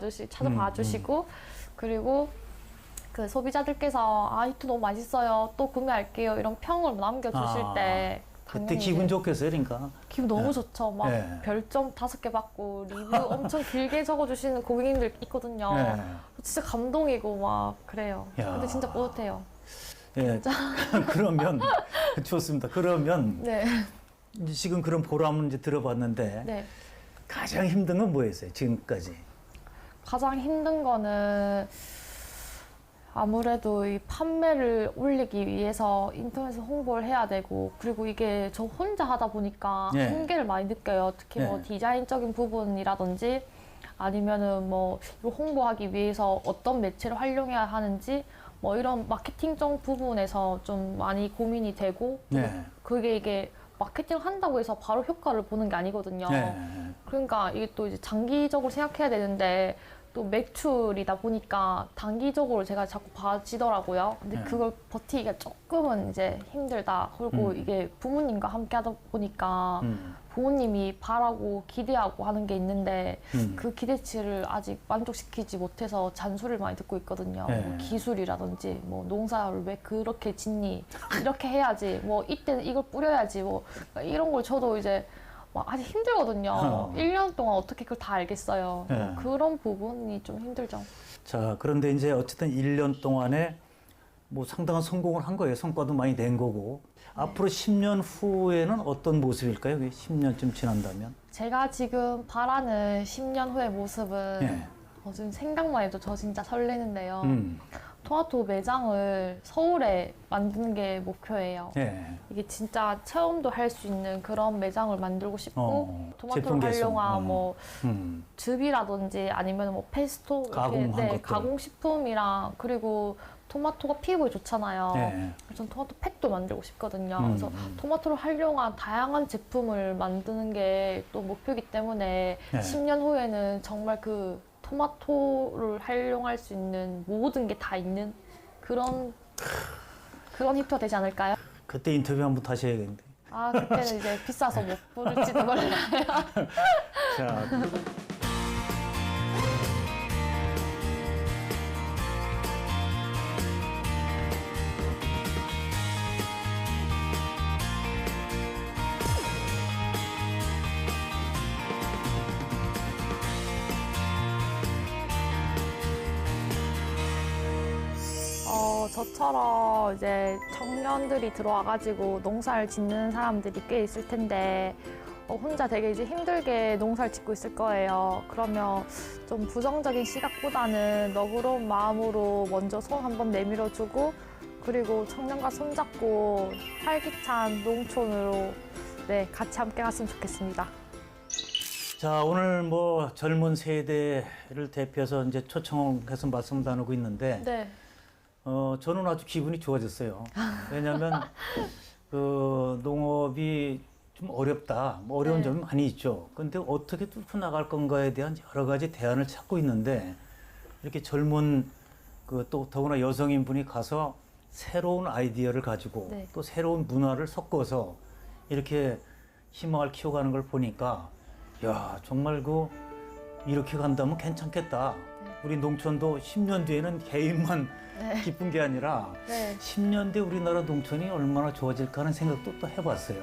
주시고 그리고 그 소비자들께서 아, 힙토 너무 맛있어요. 또 구매할게요. 이런 평을 남겨주실 때 그때 당연히 기분 이제 좋겠어요, 그러니까. 기분 너무 좋죠. 막 네. 별점 5개 받고 리뷰 엄청 길게 적어주시는 고객님들 있거든요. 네. 진짜 감동이고 막 그래요. 야. 근데 진짜 뿌듯해요. 예. 그러면 좋습니다. 그러면 네. 이제 지금 그런 보람은 이제 들어봤는데 네. 가장 힘든 건 뭐였어요, 지금까지? 가장 힘든 거는 아무래도 이 판매를 올리기 위해서 인터넷에 홍보를 해야 되고, 그리고 이게 저 혼자 하다 보니까 네. 한계를 많이 느껴요. 특히 뭐 네. 디자인적인 부분이라든지 아니면은 뭐 이거 홍보하기 위해서 어떤 매체를 활용해야 하는지 뭐 이런 마케팅적 부분에서 좀 많이 고민이 되고, 네. 그게 이게 마케팅을 한다고 해서 바로 효과를 보는 게 아니거든요. 네. 그러니까 이게 또 이제 장기적으로 생각해야 되는데 또 매출이다 보니까 단기적으로 제가 자꾸 봐지더라고요. 근데 네. 그걸 버티기가 조금은 이제 힘들다. 그리고 이게 부모님과 함께 하다 보니까 부모님이 바라고 기대하고 하는 게 있는데 그 기대치를 아직 만족시키지 못해서 잔소리를 많이 듣고 있거든요. 네. 뭐 기술이라든지 뭐 농사를 왜 그렇게 짓니? 이렇게 해야지. 뭐 이때는 이걸 뿌려야지. 뭐 이런 걸 저도 이제 막 아직 힘들거든요. 1년 동안 어떻게 그걸 다 알겠어요. 네. 그런 부분이 좀 힘들죠. 자, 그런데 이제 어쨌든 1년 동안에 뭐 상당한 성공을 한 거예요. 성과도 많이 낸 거고. 앞으로 10년 후에는 어떤 모습일까요? 10년쯤 지난다면? 제가 지금 바라는 10년 후의 모습은 예. 지금 생각만 해도 저 진짜 설레는데요. 음. 토마토 매장을 서울에 만드는 게 목표예요. 예. 이게 진짜 체험도 할 수 있는 그런 매장을 만들고 싶고 토마토를 제품 개성. 활용한 뭐 음. 즙이라든지 아니면 뭐 페스토 이렇게, 가공한 것들. 가공식품이랑 그리고 토마토가 피부에 좋잖아요. 예. 전 토마토 팩도 만들고 싶거든요. 음. 그래서 토마토를 활용한 다양한 제품을 만드는 게 또 목표이기 때문에 네. 10년 후에는 정말 그 토마토를 활용할 수 있는 모든 게 다 있는 그런 힙토가 되지 않을까요? 그때 인터뷰 한번 다시 해야겠는데. 아, 그때는 이제 비싸서 못 부를지도 몰라요. 자, 그리고 저처럼 이제 청년들이 들어와가지고 농사를 짓는 사람들이 꽤 있을 텐데 혼자 되게 이제 힘들게 농사를 짓고 있을 거예요. 그러면 좀 부정적인 시각보다는 너그러운 마음으로 먼저 손 한번 내밀어주고 그리고 청년과 손잡고 활기찬 농촌으로 네, 같이 함께 갔으면 좋겠습니다. 자, 오늘 뭐 젊은 세대를 대표해서 이제 초청해서 말씀 나누고 있는데 네. 저는 아주 기분이 좋아졌어요. 왜냐하면 그 농업이 좀 어렵다, 뭐 어려운 네. 점이 많이 있죠. 근데 어떻게 뚫고 나갈 건가에 대한 여러 가지 대안을 찾고 있는데 이렇게 젊은 그 또 더구나 여성인분이 가서 새로운 아이디어를 가지고 네. 또 새로운 문화를 섞어서 이렇게 희망을 키워가는 걸 보니까 야, 정말 이렇게 간다면 괜찮겠다. 우리 농촌도 10년 뒤에는 개인만 네. 기쁜 게 아니라 네. 10년 뒤에 우리나라 농촌이 얼마나 좋아질까 하는 생각도 또 해봤어요.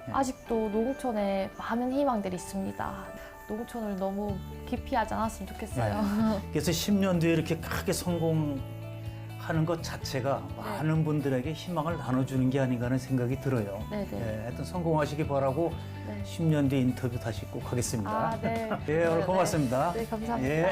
예. 아직도 농촌에 많은 희망들이 있습니다. 농촌을 너무 기피하지 않았으면 좋겠어요. 그래서 10년 뒤에 이렇게 크게 성공하는 것 자체가 많은 분들에게 희망을 나눠주는 게 아닌가 하는 생각이 들어요. 네, 네. 예, 하여튼 성공하시기 바라고 네. 10년 뒤에 인터뷰 다시 꼭 하겠습니다. 아, 네. 예, 오늘 고맙습니다. 네, 감사합니다. 예.